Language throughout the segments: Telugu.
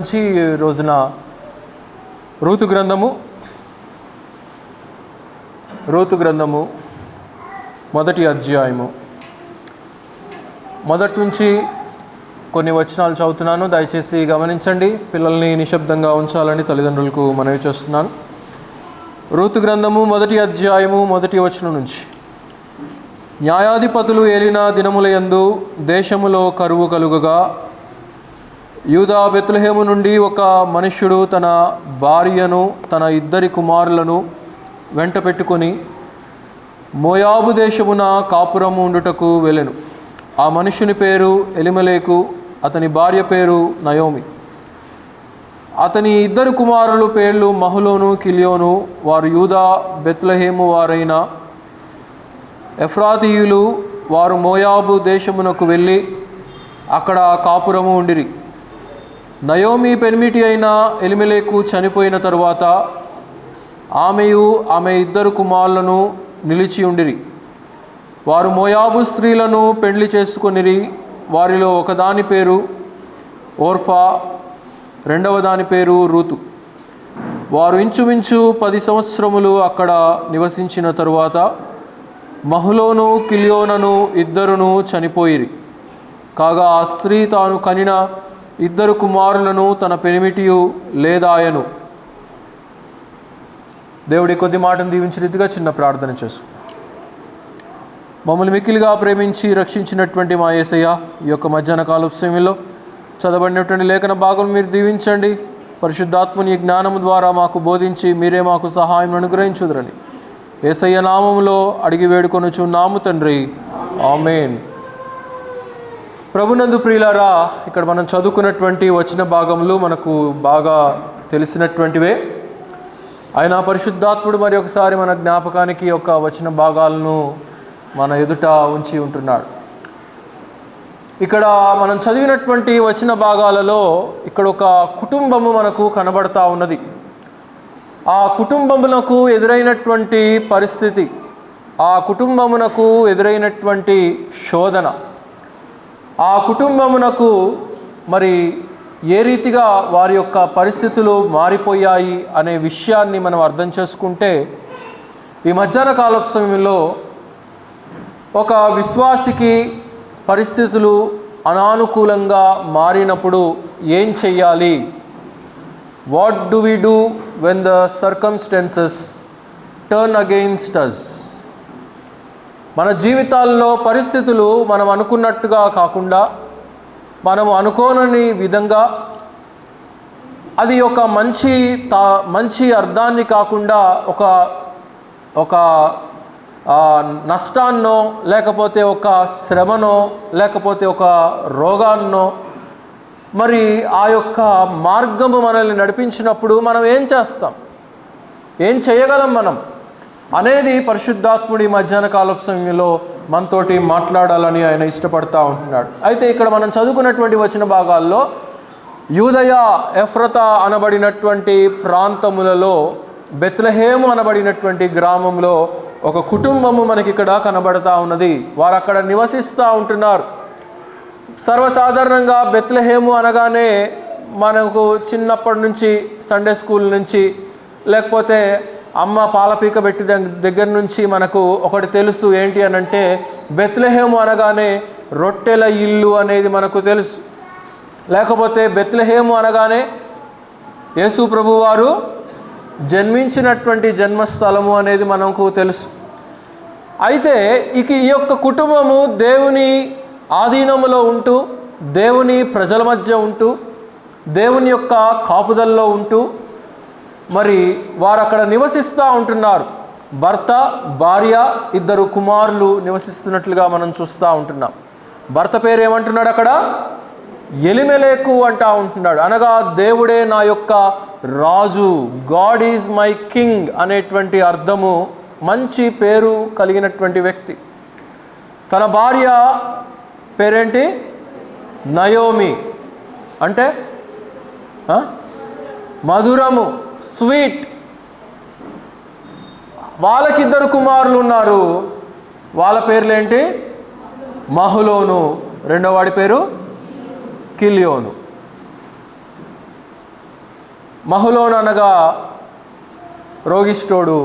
నుంచి రోజున రూతు గ్రంథము మొదటి అధ్యాయము మొదటి నుంచి కొన్ని వచనాలు చదువుతున్నాను. దయచేసి గమనించండి. పిల్లల్ని నిశ్శబ్దంగా ఉంచాలని తల్లిదండ్రులకు మనవి చేస్తున్నాను. రూతు గ్రంథము మొదటి అధ్యాయము మొదటి వచనం నుంచి. న్యాయాధిపతులు ఏలిన దినములయందు దేశములో కరువు కలుగగా యూదా బెత్లెహేము నుండి ఒక మనుష్యుడు తన భార్యను తన 2 కుమారులను వెంట పెట్టుకొని మోయాబు దేశమున కాపురము ఉండుటకు వెళ్ళెను. ఆ మనుష్యుని పేరు ఎలిమెలెకు, అతని భార్య పేరు నయోమి. అతని 2 కుమారుల పేర్లు మహలోను, కిలియోను. వారు యూదా బెత్లెహేము వారైన ఎఫ్రాతీయులు. వారు మోయాబు దేశమునకు వెళ్ళి అక్కడ కాపురము ఉండిరి. నయోమి పెనిమిటి అయిన ఎలిమెలెకు చనిపోయిన తరువాత ఆమెయు ఆమె 2 కుమారులను నిలిచి ఉండిరి. వారు మోయాబు స్త్రీలను పెండ్లి చేసుకొనిరి. వారిలో ఒకదాని పేరు ఓర్ఫా, రెండవ దాని పేరు రూతు. వారు ఇంచుమించు 10 సంవత్సరములు అక్కడ నివసించిన తరువాత మహలోను, కిలియోనను 2 చనిపోయిరి. కాగా ఆ స్త్రీ తాను కనిన 2 కుమారులను తన పెనిమిటియు లేదాయను. దేవుడి కొద్ది మాటను దీవించిన రీతిగా చిన్న ప్రార్థన చేసు. మమ్మల్ని మిక్కిలిగా ప్రేమించి రక్షించినటువంటి మా యేసయ్య, ఈ యొక్క మధ్యాహ్న కాలపు సమయంలో చదవబడినటువంటి లేఖన భాగం మీరు దీవించండి. పరిశుద్ధాత్మని జ్ఞానము ద్వారా మాకు బోధించి మీరే మాకు సహాయం అనుగ్రహించుదురని యేసయ్య నామములో అడిగి వేడుకొనుచున్నాము తండ్రి, ఆమేన్. ప్రభునందు ప్రియులారా, ఇక్కడ మనం చదువుకున్నటువంటి వచన భాగములు మనకు బాగా తెలిసినటువంటివే. ఆయన పరిశుద్ధాత్ముడు మరి ఒకసారి మన జ్ఞాపకానికి యొక్క వచన భాగాలను మన ఎదుట ఉంచి ఉంటున్నాడు. ఇక్కడ మనం చదివినటువంటి వచన భాగాలలో ఇక్కడ ఒక కుటుంబము మనకు కనబడతా ఉన్నది. ఆ కుటుంబమునకు ఎదురైనటువంటి పరిస్థితి, ఆ కుటుంబమునకు ఎదురైనటువంటి శోధన, ఆ కుటుంబమునకు మరి ఏ రీతిగా వారి యొక్క పరిస్థితులు మారిపోయాయి అనే విషయాన్ని మనం అర్థం చేసుకుంటే, ఈ మధ్యాహ్న కాలపు సమయంలో ఒక విశ్వాసికి పరిస్థితులు అనానుకూలంగా మారినప్పుడు ఏం చెయ్యాలి? What do we do when the circumstances turn against us? మన జీవితాల్లో పరిస్థితులు మనం అనుకున్నట్టుగా కాకుండా, మనం అనుకోనని విధంగా, అది ఒక మంచి అర్థాన్ని కాకుండా ఒక నష్టాన్నో, లేకపోతే ఒక శ్రమనో, లేకపోతే ఒక రోగాన్నో, మరి ఆ యొక్క మార్గము మనల్ని నడిపించినప్పుడు మనం ఏం చేస్తాం, ఏం చేయగలం మనం అనేది పరిశుద్ధాత్ముడి మధ్యాహ్న కాలపు సమయంలో మనతోటి మాట్లాడాలని ఆయన ఇష్టపడతా ఉంటున్నాడు. అయితే ఇక్కడ మనం చదువుకున్నటువంటి వచన భాగాల్లో యూదయ, ఎఫ్రతా అనబడినటువంటి ప్రాంతములలో బెత్లెహేము అనబడినటువంటి గ్రామంలో ఒక కుటుంబము మనకి ఇక్కడ కనబడతా ఉన్నది. వారు అక్కడ నివసిస్తూ ఉంటున్నారు. సర్వసాధారణంగా బెత్లెహేము అనగానే మనకు చిన్నప్పటి నుంచి సండే స్కూల్ నుంచి, లేకపోతే అమ్మ పాలపీక పెట్టి దగ్గర నుంచి మనకు ఒకటి తెలుసు. ఏంటి అని అంటే, బెత్లెహేము అనగానే రొట్టెల ఇల్లు అనేది మనకు తెలుసు. లేకపోతే బెత్లెహేము అనగానే యేసు ప్రభువారు జన్మించినటువంటి జన్మస్థలము అనేది మనకు తెలుసు. అయితే ఈ యొక్క కుటుంబము దేవుని ఆధీనములో ఉంటూ, దేవుని ప్రజల మధ్య ఉంటూ, దేవుని యొక్క కాపుదల్లో ఉంటూ మరి వారు అక్కడ నివసిస్తూ ఉంటున్నారు. భర్త, భార్య, 2 కుమారులు నివసిస్తున్నట్లుగా మనం చూస్తూ ఉంటున్నాం. భర్త పేరు ఏమంటున్నాడు అక్కడ? ఎలిమెలెకు అంటా ఉంటున్నాడు. అనగా దేవుడే నా యొక్క రాజు, గాడ్ ఈజ్ మై కింగ్ అనేటువంటి అర్థము, మంచి పేరు కలిగినటువంటి వ్యక్తి. తన భార్య పేరేంటి? నయోమి, అంటే మధురము, స్వీట్. వాళ్ళకి 2 కుమారులు ఉన్నారు. వాళ్ళ పేర్లేంటి? మహలోను, రెండో వాడి పేరు కిలియోను. మహులోను అనగా రోగిష్ఠోడు,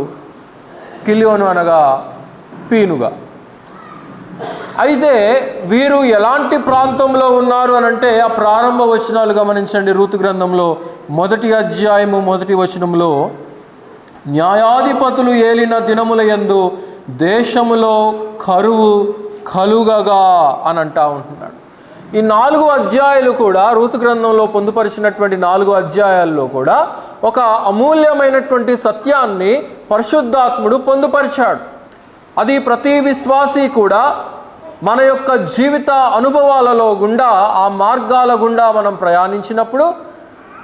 కిలియోను అనగా పీనుగా. అయితే వీరు ఎలాంటి ప్రాంతంలో ఉన్నారు అని అంటే ఆ ప్రారంభ వచనాలు గమనించండి. రూతు గ్రంథంలో 1వ అధ్యాయము 1వ వచనంలో, న్యాయాధిపతులు ఏలిన దినముల యందు దేశములో కరువు కలుగగా అని అంటా ఉంటున్నాడు. ఈ 4 అధ్యాయాలు కూడా రూతు గ్రంథంలో పొందుపరిచినటువంటి 4 అధ్యాయాల్లో కూడా ఒక అమూల్యమైనటువంటి సత్యాన్ని పరిశుద్ధాత్ముడు పొందుపరిచాడు. అది ప్రతి విశ్వాసి కూడా మన యొక్క జీవిత అనుభవాలలో గుండా, ఆ మార్గాల గుండా మనం ప్రయాణించినప్పుడు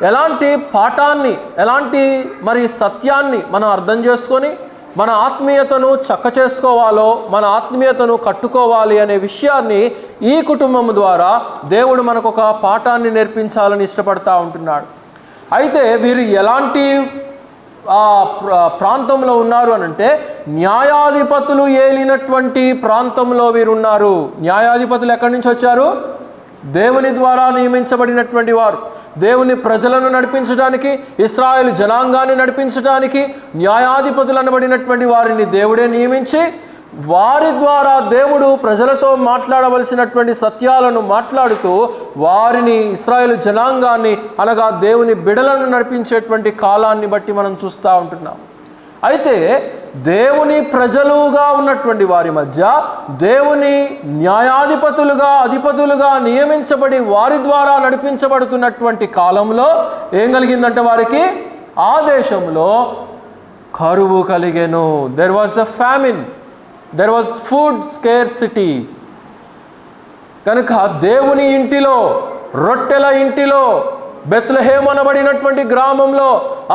ఎలాంటి పాఠాన్ని, ఎలాంటి మరి సత్యాన్ని మనం అర్థం చేసుకొని మన ఆత్మీయతను చక్క చేసుకోవాలో, మన ఆత్మీయతను కట్టుకోవాలి అనే విషయాన్ని ఈ కుటుంబం ద్వారా దేవుడు మనకు ఒక పాఠాన్ని నేర్పించాలని ఇష్టపడతా ఉంటున్నాడు. అయితే వీరు ఎలాంటి ప్రాంతంలో ఉన్నారు అనంటే న్యాయాధిపతులు ఏలినటువంటి ప్రాంతంలో వీరు ఉన్నారు. న్యాయాధిపతులు ఎక్కడి నుంచి వచ్చారు? దేవుని ద్వారా నియమించబడినటువంటి వారు. దేవుని ప్రజలను నడిపించడానికి, ఇశ్రాయేలు జనాంగాన్ని నడిపించడానికి న్యాయాధిపతులు అనబడినటువంటి వారిని దేవుడే నియమించి వారి ద్వారా దేవుడు ప్రజలతో మాట్లాడవలసినటువంటి సత్యాలను మాట్లాడుతూ వారిని, ఇశ్రాయేలు జనాంగాన్ని అనగా దేవుని బిడలను నడిపించేటువంటి కాలాన్ని బట్టి మనం చూస్తూ ఉంటున్నాం. అయితే దేవుని ప్రజలుగా ఉన్నటువంటి వారి మధ్య దేవుని న్యాయాధిపతులుగా, అధిపతులుగా నియమించబడి వారి ద్వారా నడిపించబడుతున్నటువంటి కాలంలో ఏం కలిగిందంటే వారికి ఆ దేశంలో కరువు కలిగెను. There was a famine, there was food scarcity. కనుక దేవుని ఇంటిలో, రొట్టెల ఇంటిలో, బెత్లెహేము అనబడినటువంటి గ్రామంలో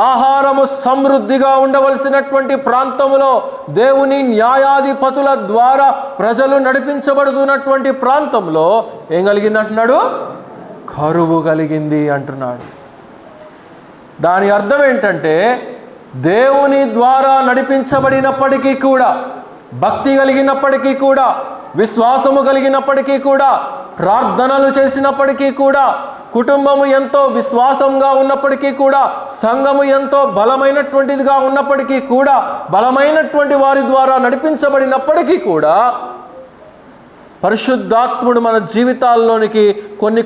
ఆహారము సమృద్ధిగా ఉండవలసినటువంటి ప్రాంతంలో, దేవుని న్యాయాధిపతుల ద్వారా ప్రజలు నడిపించబడుతున్నటువంటి ప్రాంతంలో ఏం కలిగింది అంటున్నాడు? కరువు కలిగింది అంటున్నాడు. దాని అర్థం ఏంటంటే దేవుని ద్వారా నడిపించబడినప్పటికీ కూడా, భక్తి కలిగినప్పటికీ కూడా, విశ్వాసము కలిగినప్పటికీ కూడా, ప్రార్థనలు చేసినప్పటికీ కూడా, కుటుంబము ఎంతో విశ్వాసంగా ఉన్నప్పటికీ కూడా, సంఘము ఎంతో బలమైనటువంటిదిగా ఉన్నప్పటికీ కూడా, బలమైనటువంటి వారి ద్వారా నడిపించబడినప్పటికీ కూడా పరిశుద్ధాత్ముడు మన జీవితాల్లోనికి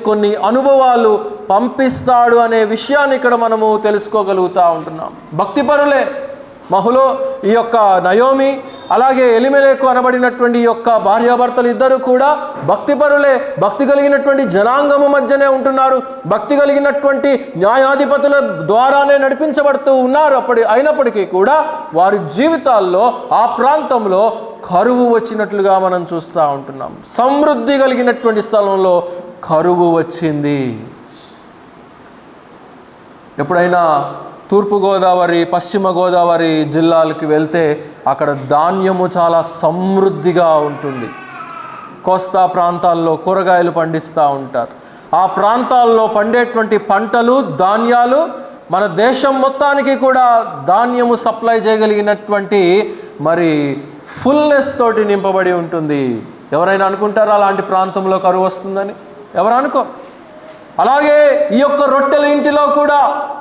కొన్ని అనుభవాలు పంపిస్తాడు అనే విషయాన్ని ఇక్కడ మనము తెలుసుకోగలుగుతూ ఉంటున్నాం. భక్తిపరులే మహులో ఈ యొక్క నయోమి, అలాగే ఎలిమెలెకు అనబడినటువంటి ఈ యొక్క భార్యాభర్తలు ఇద్దరు కూడా భక్తిపరులే. భక్తి కలిగినటువంటి జనాంగము మధ్యనే ఉంటున్నారు. భక్తి కలిగినటువంటి న్యాయాధిపతుల ద్వారానే నడిపించబడుతూ ఉన్నారు. అయినప్పటికీ కూడా వారి జీవితాల్లో ఆ ప్రాంతంలో కరువు వచ్చినట్లుగా మనం చూస్తూ ఉంటున్నాం. సమృద్ధి కలిగినటువంటి స్థలంలో కరువు వచ్చింది. ఎప్పుడైనా తూర్పుగోదావరి, పశ్చిమ గోదావరి జిల్లాలకు వెళ్తే అక్కడ ధాన్యము చాలా సమృద్ధిగా ఉంటుంది. కోస్తా ప్రాంతాల్లో కూరగాయలు పండిస్తూ ఉంటారు. ఆ ప్రాంతాల్లో పండేటువంటి పంటలు, ధాన్యాలు మన దేశం మొత్తానికి కూడా ధాన్యము సప్లై చేయగలిగినటువంటి మరి ఫుల్నెస్ తోటి నింపబడి ఉంటుంది. ఎవరైనా అనుకుంటారా అలాంటి ప్రాంతంలో కరువు వస్తుందని? ఎవరు అనుకో. అలాగే ఈ యొక్క రొట్టెల ఇంటిలో కూడా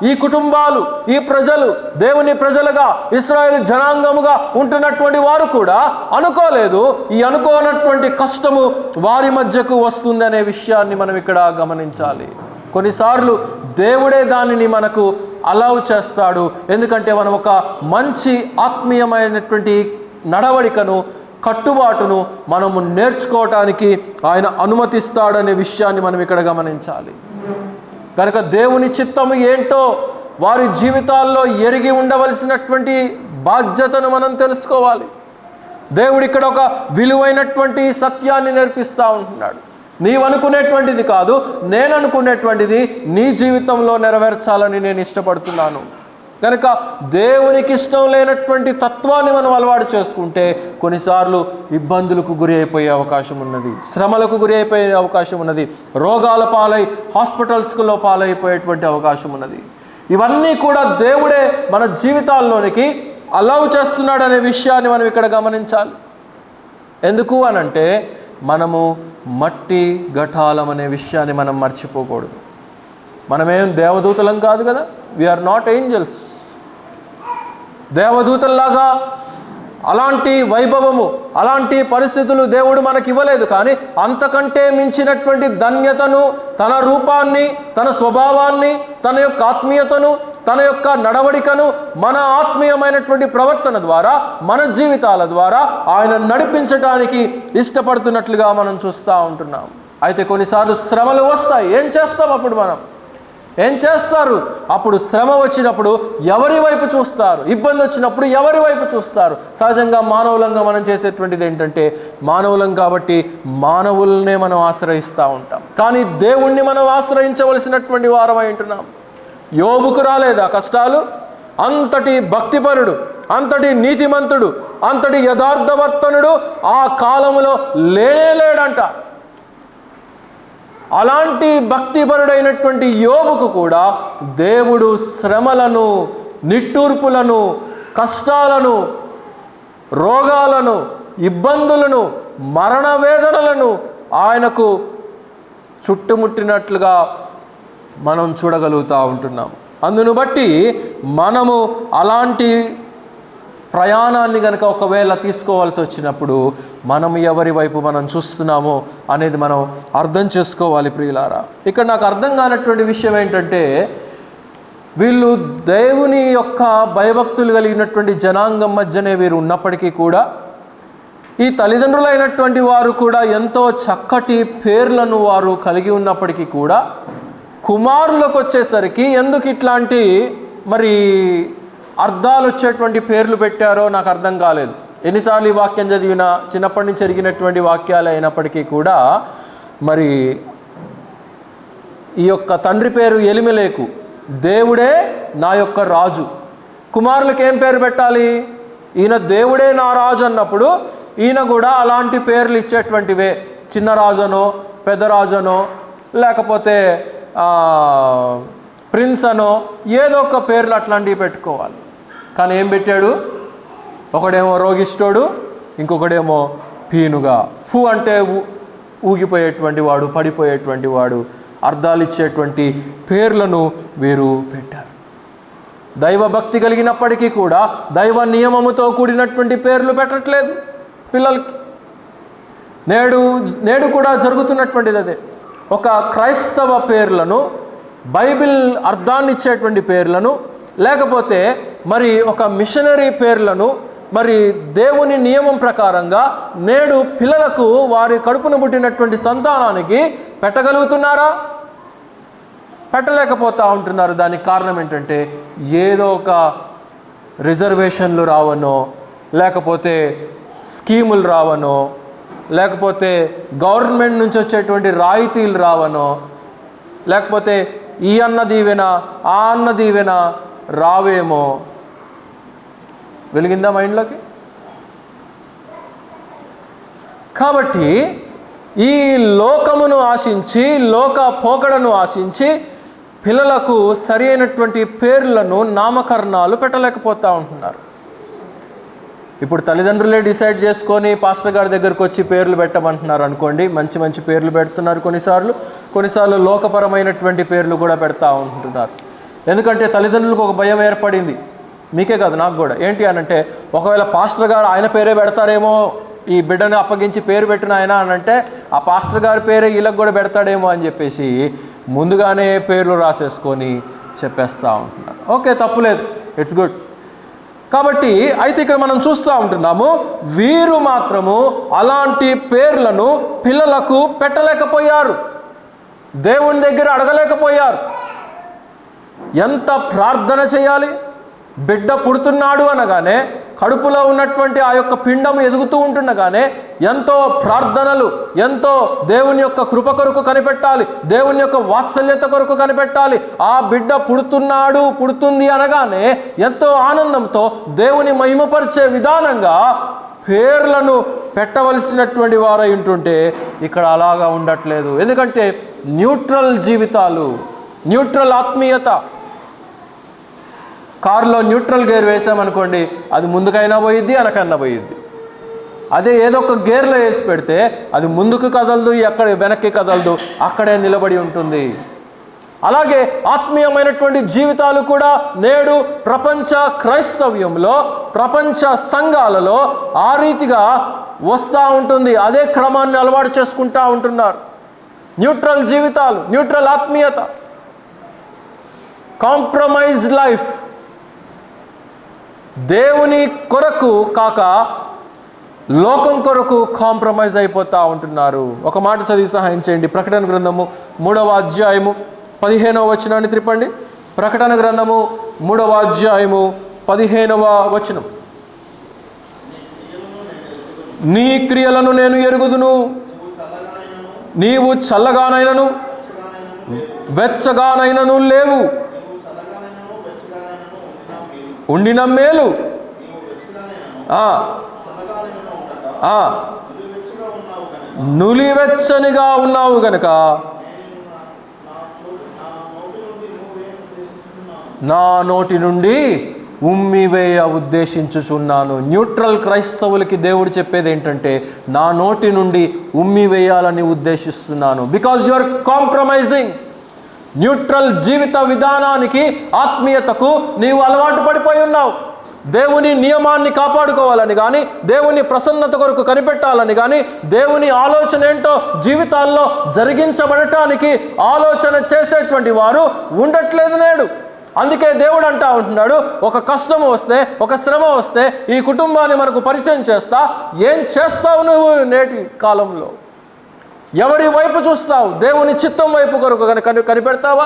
ఈ కుటుంబాలు, ఈ ప్రజలు దేవుని ప్రజలుగా, ఇశ్రాయేలు జనాంగముగా ఉంటున్నటువంటి వారు కూడా అనుకోలేదు ఈ అనుకోనటువంటి కష్టము వారి మధ్యకు వస్తుంది అనే విషయాన్ని మనం ఇక్కడ గమనించాలి. కొన్నిసార్లు దేవుడే దానిని మనకు అలౌ చేస్తాడు. ఎందుకంటే మనం ఒక మంచి ఆత్మీయమైనటువంటి నడవడికను, కట్టుబాటును మనము నేర్చుకోవటానికి ఆయన అనుమతిస్తాడనే విషయాన్ని మనం ఇక్కడ గమనించాలి. కనుక దేవుని చిత్తము ఏంటో వారి జీవితాల్లో ఎరిగి ఉండవలసినటువంటి బాధ్యతను మనం తెలుసుకోవాలి. దేవుడు ఇక్కడ ఒక విలువైనటువంటి సత్యాన్ని నేర్పిస్తూ ఉంటున్నాడు. నీవు అనుకునేటువంటిది కాదు, నేను అనుకునేటువంటిది నీ జీవితంలో నెరవేర్చాలని నేను ఇష్టపడుతున్నాను. కనుక దేవునికి ఇష్టం లేనటువంటి తత్వాన్ని మనం అలవాటు చేసుకుంటే కొన్నిసార్లు ఇబ్బందులకు గురి అయిపోయే అవకాశం ఉన్నది, శ్రమలకు గురి అయిపోయే అవకాశం ఉన్నది, రోగాల పాలై హాస్పిటల్స్లో పాలైపోయేటువంటి అవకాశం ఉన్నది. ఇవన్నీ కూడా దేవుడే మన జీవితాల్లోనికి అలౌ చేస్తున్నాడు అనే విషయాన్ని మనం ఇక్కడ గమనించాలి. ఎందుకు అనంటే మనము మట్టి ఘటాలం అనే విషయాన్ని మనం మర్చిపోకూడదు. మనమేం దేవదూతలం కాదు కదా, వీఆర్ నాట్ ఏంజల్స్. దేవదూతల్లాగా అలాంటి వైభవము, అలాంటి పరిస్థితులు దేవుడు మనకి ఇవ్వలేదు. కానీ అంతకంటే మించినటువంటి ధన్యతను, తన రూపాన్ని, తన స్వభావాన్ని, తన యొక్క ఆత్మీయతను, తన యొక్క నడవడికను మన ఆత్మీయమైనటువంటి ప్రవర్తన ద్వారా, మన జీవితాల ద్వారా ఆయన నడిపించడానికి ఇష్టపడుతున్నట్లుగా మనం చూస్తూ ఉంటున్నాం. అయితే కొన్నిసార్లు శ్రమలు వస్తాయి. ఏం చేస్తాం అప్పుడు? ఏం చేస్తారు? అప్పుడు శ్రమ వచ్చినప్పుడు ఎవరి వైపు చూస్తారు? ఇబ్బంది వచ్చినప్పుడు ఎవరి వైపు చూస్తారు? సహజంగా మానవులంగా మనం చేసేటువంటిది ఏంటంటే, మానవులం కాబట్టి మానవులనే మనం ఆశ్రయిస్తూ ఉంటాం. కానీ దేవుణ్ణి మనం ఆశ్రయించవలసినటువంటి వారమై ఉంటున్నాం. యోబుకు రాలేదా కష్టాలు? అంతటి భక్తిపరుడు, అంతటి నీతిమంతుడు, అంతటి యథార్థవర్తనుడు ఆ కాలములో లేడంట. అలాంటి భక్తిపరుడైనటువంటి యోబుకు కూడా దేవుడు శ్రమలను, నిట్టూర్పులను, కష్టాలను, రోగాలను, ఇబ్బందులను, మరణ వేదనలను ఆయనకు చుట్టుముట్టినట్లుగా మనం చూడగలుగుతూ ఉంటున్నాం. అందును బట్టి మనము అలాంటి ప్రయాణాన్ని కనుక ఒకవేళ తీసుకోవాల్సి వచ్చినప్పుడు మనం ఎవరి వైపు మనం చూస్తున్నామో అనేది మనం అర్థం చేసుకోవాలి ప్రియులారా. ఇక్కడ నాకు అర్థం కానటువంటి విషయం ఏంటంటే, వీళ్ళు దేవుని యొక్క భయభక్తులు కలిగినటువంటి జనాంగం మధ్యనే వీరు ఉన్నప్పటికీ కూడా, ఈ తల్లిదండ్రులైనటువంటి వారు కూడా ఎంతో చక్కటి పేర్లను వారు కలిగి ఉన్నప్పటికీ కూడా, కుమారులకు వచ్చేసరికి ఎందుకు ఇట్లాంటి మరి అర్థాలు వచ్చేటువంటి పేర్లు పెట్టారో నాకు అర్థం కాలేదు. ఎన్నిసార్లు ఈ వాక్యం చదివినా, చిన్నప్పటి నుంచి జరిగినటువంటి వాక్యాలు అయినప్పటికీ కూడా, మరి ఈ యొక్క తండ్రి పేరు ఎలిమెలెకు, దేవుడే నా యొక్క రాజు. కుమారులకు ఏం పేరు పెట్టాలి? ఈయన దేవుడే నా రాజు అన్నప్పుడు ఈయన కూడా అలాంటి పేర్లు ఇచ్చేటువంటివే. చిన్న రాజనో, పెద్ద రాజనో, లేకపోతే ప్రిన్స్ అనో, ఏదో ఒక పేర్లు అట్లాంటివి పెట్టుకోవాలి. కానీ ఏం పెట్టాడు? ఒకడేమో రోగిష్ఠుడు, ఇంకొకడేమో పీనుగా. అంటే ఊగిపోయేటువంటి వాడు, పడిపోయేటువంటి వాడు, అర్థాలు ఇచ్చేటువంటి పేర్లను వీరు పెట్టారు. దైవభక్తి కలిగినప్పటికీ కూడా దైవ నియమముతో కూడినటువంటి పేర్లు పెట్టట్లేదు పిల్లలకి. నేడు కూడా జరుగుతున్నటువంటిది అదే. ఒక క్రైస్తవ పేర్లను, బైబిల్ అర్థాన్ని ఇచ్చేటువంటి పేర్లను, లేకపోతే మరి ఒక మిషనరీ పేర్లను, మరి దేవుని నియమం ప్రకారంగా నేడు పిల్లలకు వారి కడుపున పుట్టినటువంటి సంతానానికి పెట్టగలుగుతున్నారా? పెట్టలేకపోతూ ఉంటున్నారు. దానికి కారణం ఏంటంటే, ఏదో ఒక రిజర్వేషన్లు రావనో, లేకపోతే స్కీములు రావనో, లేకపోతే గవర్నమెంట్ నుంచి వచ్చేటువంటి రాయితీలు రావనో, లేకపోతే ఈ అన్న దీవెన, ఆ అన్న దీవెన రావేమో. వెలిగిందా మైండ్లోకి? కాబట్టి ఈ లోకమును ఆశించి, లోక పోకడను ఆశించి పిల్లలకు సరి అయినటువంటి పేర్లను, నామకరణాలు పెట్టలేకపోతూ ఉంటున్నారు. ఇప్పుడు తల్లిదండ్రులే డిసైడ్ చేసుకొని పాస్టర్ గారి దగ్గరకు వచ్చి పేర్లు పెట్టమంటున్నారు అనుకోండి. మంచి మంచి పేర్లు పెడుతున్నారు. కొన్నిసార్లు లోకపరమైనటువంటి పేర్లు కూడా పెడతా ఉంటున్నారు. ఎందుకంటే తల్లిదండ్రులకు ఒక భయం ఏర్పడింది. మీకే కాదు, నాకు కూడా. ఏంటి అనంటే, ఒకవేళ పాస్టర్ గారు ఆయన పేరే పెడతారేమో, ఈ బిడ్డను అప్పగించి పేరు పెట్టిన ఆయన అనంటే ఆ పాస్టర్ గారి పేరే వీళ్ళకి కూడా పెడతాడేమో అని చెప్పేసి ముందుగానే పేర్లు రాసేసుకొని చెప్పేస్తూ ఉంటున్నారు. ఓకే, తప్పులేదు, ఇట్స్ గుడ్. కాబట్టి అయితే ఇక్కడ మనం చూస్తూ ఉంటున్నాము, వీరు మాత్రము అలాంటి పేర్లను పిల్లలకు పెట్టలేకపోయారు, దేవుని దగ్గర అడగలేకపోయారు. ఎంత ప్రార్థన చేయాలి? బిడ్డ పుడుతున్నాడు అనగానే, కడుపులో ఉన్నటువంటి ఆ యొక్క పిండం ఎదుగుతూ ఉంటుండగానే ఎంతో ప్రార్థనలు, ఎంతో దేవుని యొక్క కృప కొరకు కనిపెట్టాలి, దేవుని యొక్క వాత్సల్యత కొరకు కనిపెట్టాలి. ఆ బిడ్డ పుడుతుంది అనగానే ఎంతో ఆనందంతో దేవుని మహిమపరిచే విధానంగా పేర్లను పెట్టవలసినటువంటి వారై ఉంటుంటే ఇక్కడ అలాగా ఉండట్లేదు. ఎందుకంటే న్యూట్రల్ జీవితాలు, న్యూట్రల్ ఆత్మీయత. కారులో న్యూట్రల్ గేర్ వేసామనుకోండి, అది ముందుకైనా పోయిద్ది, వెనకైనా పోయిద్ది. అదే ఏదో ఒక గేర్లో వేసి పెడితే అది ముందుకు కదలదు, ఎక్కడ వెనక్కి కదలదు, అక్కడే నిలబడి ఉంటుంది. అలాగే ఆత్మీయమైనటువంటి జీవితాలు కూడా నేడు ప్రపంచ క్రైస్తవ్యంలో, ప్రపంచ సంఘాలలో ఆ రీతిగా వస్తూ ఉంటుంది. అదే క్రమాన్ని అలవాటు చేసుకుంటూ ఉంటున్నారు. న్యూట్రల్ జీవితాలు, న్యూట్రల్ ఆత్మీయత, కాంప్రమైజ్డ్ లైఫ్. దేవుని కొరకు కాక లోకం కొరకు కాంప్రమైజ్ అయిపోతూ ఉంటున్నారు. ఒక మాట చదివి సహాయం చేయండి. ప్రకటన గ్రంథము 3వ అధ్యాయము 15వ వచనాన్ని త్రిప్పండి. ప్రకటన గ్రంథము 3వ అధ్యాయము 15వ వచనం. నీ క్రియలను నేను ఎరుగుదును, నీవు చల్లగానైనను వెచ్చగానైనను లేవు, ఉండిన మేలు నులివెచ్చనిగా ఉన్నావు గనుక నా నోటి నుండి ఉమ్మివేయ ఉద్దేశించుచున్నాను. న్యూట్రల్ క్రైస్తవులకి దేవుడు చెప్పేది ఏంటంటే, నా నోటి నుండి ఉమ్మివేయాలని ఉద్దేశిస్తున్నాను. Because you are compromising. Neutral జీవిత విధానానికి, ఆత్మీయతకు నీవు అలవాటు పడిపోయి ఉన్నావు. దేవుని నియమాన్ని కాపాడుకోవాలని కానీ, దేవుని ప్రసన్నత కొరకు కనిపెట్టాలని కానీ, దేవుని ఆలోచన ఏంటో జీవితాల్లో జరిగించబడటానికి ఆలోచన చేసేటువంటి వారు ఉండట్లేదు నేడు. అందుకే దేవుడు అంటా ఉంటున్నాడు, ఒక కష్టము వస్తే, ఒక శ్రమ వస్తే ఈ కుటుంబాన్ని మనకు పరిచయం చేస్తా. ఏం చేస్తావు నువ్వు నేటి కాలంలో? ఎవరి వైపు చూస్తావు? దేవుని చిత్తం వైపు కొరకు కనిపెడతావా?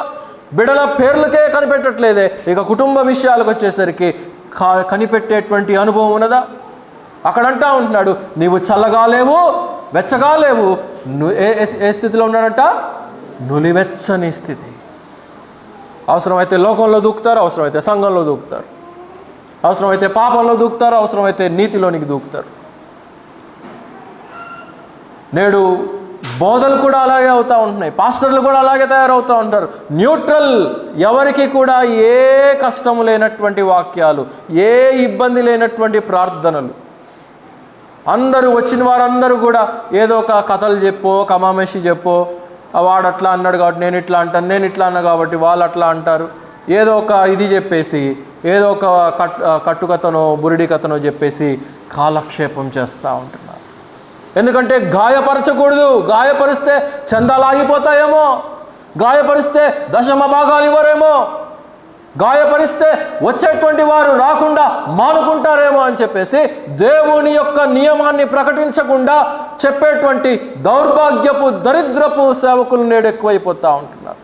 బిడల పేర్లకే కనిపెట్టట్లేదే, ఇక కుటుంబ విషయాలకు వచ్చేసరికి కనిపెట్టేటువంటి అనుభవం ఉన్నదా? అక్కడంటా ఉంటున్నాడు, నీవు చల్లగా లేవు, వెచ్చగా లేవు. ఏ స్థితిలో ఉన్నాడంట? నులివెచ్చని స్థితి. అవసరమైతే లోకంలో దూకుతారు, అవసరమైతే సంఘంలో దూకుతారు, అవసరమైతే పాపంలో దూకుతారు, అవసరమైతే నీతిలోనికి దూకుతారు. నేడు బోధలు కూడా అలాగే అవుతూ ఉంటున్నాయి, పాస్టర్లు కూడా అలాగే తయారవుతూ ఉంటారు. న్యూట్రల్, ఎవరికి కూడా ఏ కష్టము లేనటువంటి వాక్యాలు, ఏ ఇబ్బంది లేనటువంటి ప్రార్థనలు. అందరూ వచ్చిన వారందరూ కూడా ఏదో ఒక కథలు చెప్పో, కమామేషి చెప్పో, వాడు అట్లా అన్నాడు కాబట్టి నేను ఇట్లా అంటాను, నేను ఇట్లా అన్నా కాబట్టి వాళ్ళు అట్లా అంటారు, ఏదో ఒక ఇది చెప్పేసి, ఏదో ఒక కట్టుకథనో బురిడి కథనో చెప్పేసి కాలక్షేపం చేస్తూ ఉంటున్నారు. ఎందుకంటే గాయపరచకూడదు. గాయపరిస్తే చందాలు ఆగిపోతాయేమో, గాయపరిస్తే దశమ భాగాలు ఇవ్వరేమో, గాయపరిస్తే వచ్చేటువంటి వారు రాకుండా మానుకుంటారేమో అని చెప్పేసి దేవుని యొక్క నియమాన్ని ప్రకటించకుండా చెప్పేటువంటి దౌర్భాగ్యపు, దరిద్రపు సేవకులు నేడు ఎక్కువైపోతూ ఉంటున్నారు.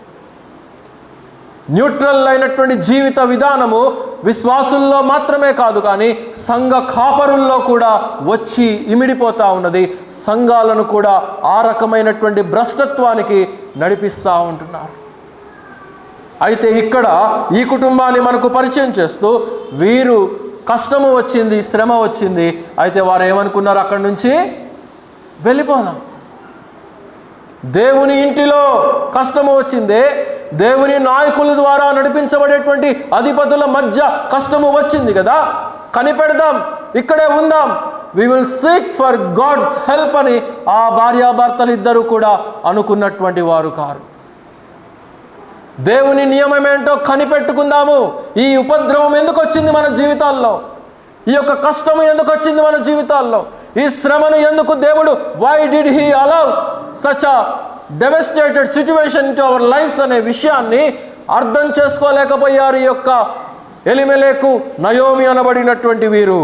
న్యూట్రల్ అయినటువంటి జీవిత విధానము విశ్వాసుల్లో మాత్రమే కాదు కానీ సంఘ కాపరుల్లో కూడా వచ్చి ఇమిడిపోతూ ఉన్నది. సంఘాలను కూడా ఆ రకమైనటువంటి భ్రష్టత్వానికి నడిపిస్తూ ఉంటున్నారు. అయితే ఇక్కడ ఈ కుటుంబాన్ని మనకు పరిచయం చేస్తూ, వీరు కష్టము వచ్చింది, శ్రమ వచ్చింది, అయితే వారు ఏమనుకున్నారు, అక్కడి నుంచి వెళ్ళిపోదాం. దేవుని ఇంటిలో కష్టము వచ్చిందే, దేవుని నాయకుల ద్వారా నడిపించబడేటువంటి అధిపతుల మధ్య కష్టము వచ్చింది కదా, కనిపెడదాం, ఇక్కడే ఉందాం, we will seek for God's help అని ఆ భార్యాభర్తలు ఇద్దరు కూడా అనుకున్నటువంటి వారు కారు. దేవుని నియమం ఏంటో కనిపెట్టుకుందాము. ఈ ఉపద్రవం ఎందుకు వచ్చింది మన జీవితాల్లో? ఈ యొక్క కష్టము ఎందుకు వచ్చింది మన జీవితాల్లో? ఈ శ్రమను ఎందుకు దేవుడు, why did he allow such a devastated situation into our lives అనే విషయాన్ని అర్థం చేసుకోలేకపోయారు ఈ యొక్క ఎలిమెలెకు, నయోమి అనబడినటువంటి వీరు.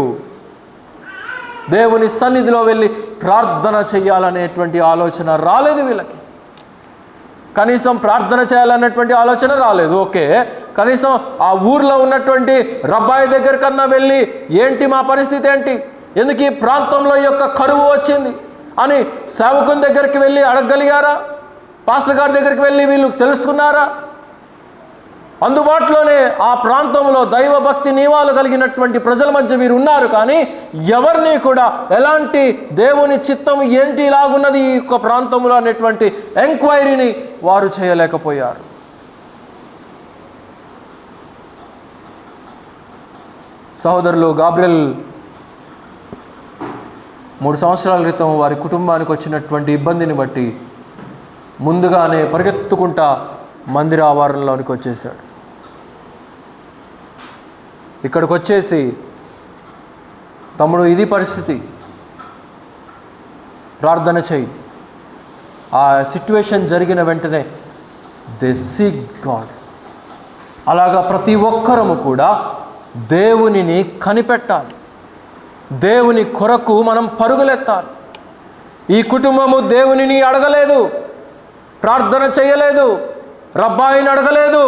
దేవుని సన్నిధిలో వెళ్ళి ప్రార్థన చేయాలనేటువంటి ఆలోచన రాలేదు వీళ్ళకి. కనీసం ప్రార్థన చేయాలన్నటువంటి ఆలోచన రాలేదు. ఓకే, కనీసం ఆ ఊర్లో ఉన్నటువంటి రబ్బాయి దగ్గర కన్నా వెళ్ళి, ఏంటి మా పరిస్థితి ఏంటి, ఎందుకు ఈ ప్రాంతంలో ఈ యొక్క కరువు వచ్చింది అని సేవకుని దగ్గరికి వెళ్ళి అడగగలిగారా? పాస్టర్ గారి దగ్గరికి వెళ్ళి వీళ్ళు తెలుసుకున్నారా? అందుబాటులోనే ఆ ప్రాంతంలో దైవభక్తి నియమాలు కలిగినటువంటి ప్రజల మధ్య వీరు ఉన్నారు, కానీ ఎవరిని కూడా ఎలాంటి దేవుని చిత్తం ఏంటి ఇలాగున్నది ఈ యొక్క ప్రాంతంలో అనేటువంటి ఎంక్వైరీని వారు చేయలేకపోయారు. సహోదరులు, గాబ్రియల్ 3 సంవత్సరాల క్రితం వారి కుటుంబానికి వచ్చినటువంటి ఇబ్బందిని బట్టి ముందుగానే పరిగెత్తుకుంటా మందిర ఆవరణలోనికి వచ్చేసాడు. ఇక్కడికి వచ్చేసి, తమ్ముడు ఇది పరిస్థితి, ప్రార్థన చేయి. ఆ సిట్యువేషన్ జరిగిన వెంటనే దే సీక్ గాడ్. అలాగా ప్రతి ఒక్కరము కూడా దేవునిని కనిపెట్టాలి. దేవుని కొరకు మనం పరుగులెత్తాలి. ఈ కుటుంబము దేవునిని అడగలేదు, ప్రార్థన చేయలేదు, రబ్బాయిని అడగలేదు.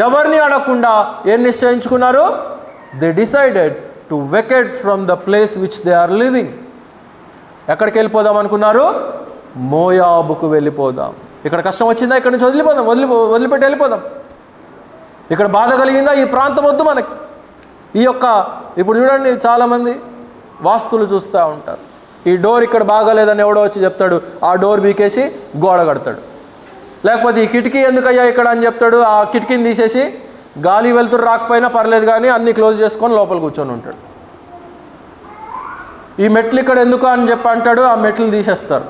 ఎవరిని అడగకుండా ఏం నిశ్చయించుకున్నారు? They decided to vacate from the place which they are living. ఎక్కడికి వెళ్ళిపోదాం అనుకున్నారు? మోయాబుకు వెళ్ళిపోదాం. ఇక్కడ కష్టం వచ్చిందా? ఇక్కడ నుంచి వదిలిపెట్టి వెళ్ళిపోదాం. ఇక్కడ బాధ కలిగిందా? ఈ ప్రాంతం వద్దు మనకి. ఇప్పుడు చూడండి, చాలామంది వాస్తులు చూస్తూ ఉంటారు. ఈ డోర్ ఇక్కడ బాగాలేదని ఎవడో వచ్చి చెప్తాడు, ఆ డోర్ బీకేసి గోడ కడతాడు. లేకపోతే ఈ కిటికీ ఎందుకయ్యా ఇక్కడ అని చెప్తాడు, ఆ కిటికీని తీసేసి గాలి వెలుతురు రాకపోయినా పర్లేదు కానీ అన్నీ క్లోజ్ చేసుకొని లోపల కూర్చొని ఉంటాడు. ఈ మెట్లు ఇక్కడ ఎందుకు అని చెప్పి అంటాడు, ఆ మెట్లు తీసేస్తారు.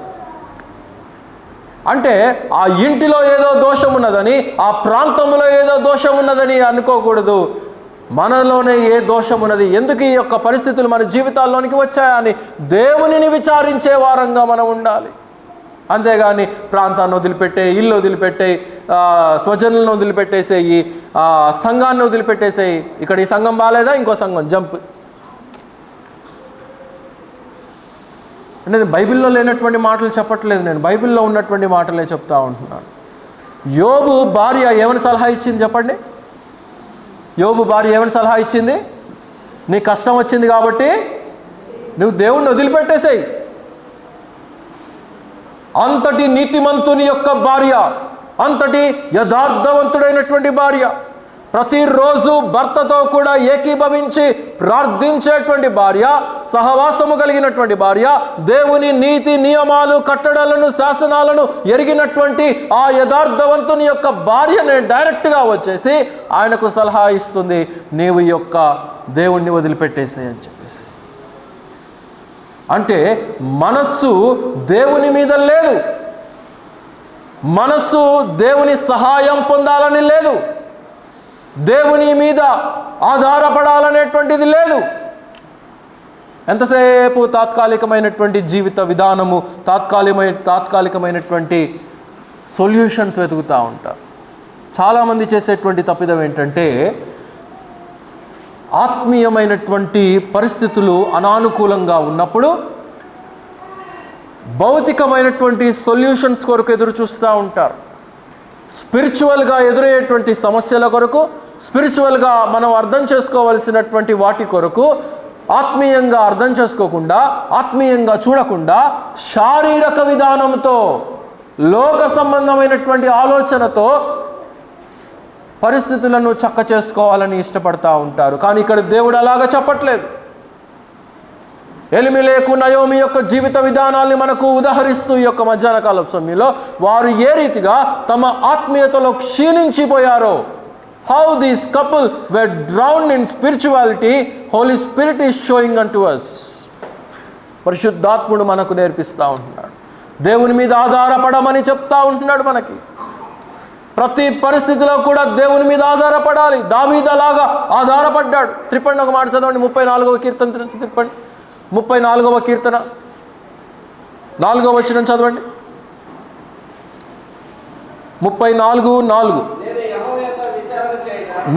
అంటే ఆ ఇంటిలో ఏదో దోషం ఉన్నదని, ఆ ప్రాంతంలో ఏదో దోషం ఉన్నదని అనుకోకూడదు. మనలోనే ఏ దోషం ఉన్నది, ఎందుకు ఈ యొక్క పరిస్థితులు మన జీవితాల్లోనికి వచ్చాయని దేవునిని విచారించే వారంగా మనం ఉండాలి. అంతేగాని ప్రాంతాన్ని వదిలిపెట్టే, ఇల్లు వదిలిపెట్టే, స్వజనులను వదిలిపెట్టేసేయి, సంఘాన్ని వదిలిపెట్టేసేయి. ఇక్కడ ఈ సంఘం బాగాలేదా, ఇంకో సంఘం జంప్. నేను బైబిల్లో లేనటువంటి మాటలు చెప్పట్లేదు, నేను బైబిల్లో ఉన్నటువంటి మాటలే చెప్తా ఉంటున్నాను. యోబు భార్య ఏమని సలహా ఇచ్చింది చెప్పండి? యోబు భార్య ఏమని సలహా ఇచ్చింది? నీ కష్టం వచ్చింది కాబట్టి నువ్వు దేవుణ్ణి వదిలిపెట్టేసేయి. అంతటి నీతిమంతుని యొక్క భార్య, అంతటి యథార్థవంతుడైనటువంటి భార్య, ప్రతిరోజు భర్తతో కూడా ఏకీభవించి ప్రార్థించేటువంటి భార్య, సహవాసము కలిగినటువంటి భార్య, దేవుని నీతి నియమాలు, కట్టడలను, శాసనాలను ఎరిగినటువంటి ఆ యథార్థవంతుని యొక్క భార్యనే డైరెక్ట్గా వచ్చేసి ఆయనకు సలహా ఇస్తుంది, నీవు ఈ యొక్క దేవుణ్ణి వదిలిపెట్టేసే అని చెప్పేసి. అంటే మనస్సు దేవుని మీద లేదు, మనస్సు దేవుని సహాయం పొందాలని లేదు, దేవుని మీద ఆధారపడాలనేటువంటిది లేదు. ఎంతసేపు తాత్కాలికమైనటువంటి జీవిత విధానము, తాత్కాలికమైనటువంటి సొల్యూషన్స్ వెతుకుతూ ఉంటారు. చాలామంది చేసేటువంటి తప్పిదం ఏంటంటే, ఆత్మీయమైనటువంటి పరిస్థితులు అనానుకూలంగా ఉన్నప్పుడు భౌతికమైనటువంటి సొల్యూషన్స్ కొరకు ఎదురు చూస్తూ ఉంటారు. స్పిరిచువల్గా ఎదురయ్యేటువంటి సమస్యల కొరకు, స్పిరిచువల్గా మనం అర్థం చేసుకోవలసినటువంటి వాటి కొరకు ఆత్మీయంగా అర్థం చేసుకోకుండా, ఆత్మీయంగా చూడకుండా, శారీరక విధానంతో, లోక సంబంధమైనటువంటి ఆలోచనతో పరిస్థితులను చక్క చేసుకోవాలని ఇష్టపడతా ఉంటారు. కానీ ఇక్కడ దేవుడు అలాగా చెప్పట్లేదు. ఎలిమెలెకు నయోమి యొక్క జీవిత విధానాల్ని మనకు ఉదాహరిస్తూ ఈ యొక్క మధ్యాహ్న కాల సమయంలో వారు ఏ రీతిగా తమ ఆత్మీయతలో క్షీణించిపోయారో, how this couple were drowned in spirituality, holy spirit is showing unto us. పరిశుద్ధాత్ముడు మనకు నేర్పిస్తూ ఉంటున్నాడు, దేవుని మీద ఆధారపడమని చెప్తా ఉంటున్నాడు మనకి. ప్రతి పరిస్థితిలో కూడా దేవుని మీద ఆధారపడాలి. దావీదు అలాగా ఆధారపడ్డాడు. త్రిప్పండి, ఒక మాట చదవండి, 34వ కీర్తన త్రిప్పండి, 34వ కీర్తన 4వ వచనం చదవండి. 34:4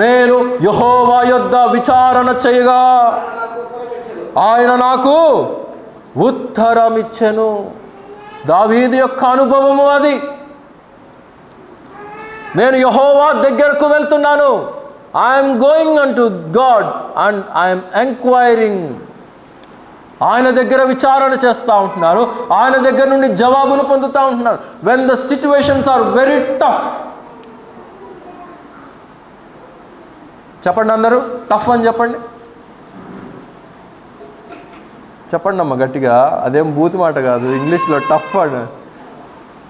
నేను యెహోవా యొద్ద విచారణ చేయగా ఆయన నాకు ఉత్తరమిచ్చెను. దావీదు యొక్క అనుభవము అది. నేను యెహోవా దగ్గరకు వెళ్తున్నాను, I'm going on to God and I'm enquiring. ఆయన దగ్గర విచారణ చేస్తూ ఉంటున్నాను, ఆయన దగ్గర నుండి జవాబును పొందుతూ ఉంటున్నాను. When the situations are very tough. చెప్పండి అందరూ, టఫ్ అని చెప్పండి. చెప్పండి అమ్మ గట్టిగా, అదేం బూత్ మాట కాదు, ఇంగ్లీష్లో టఫ్ అని,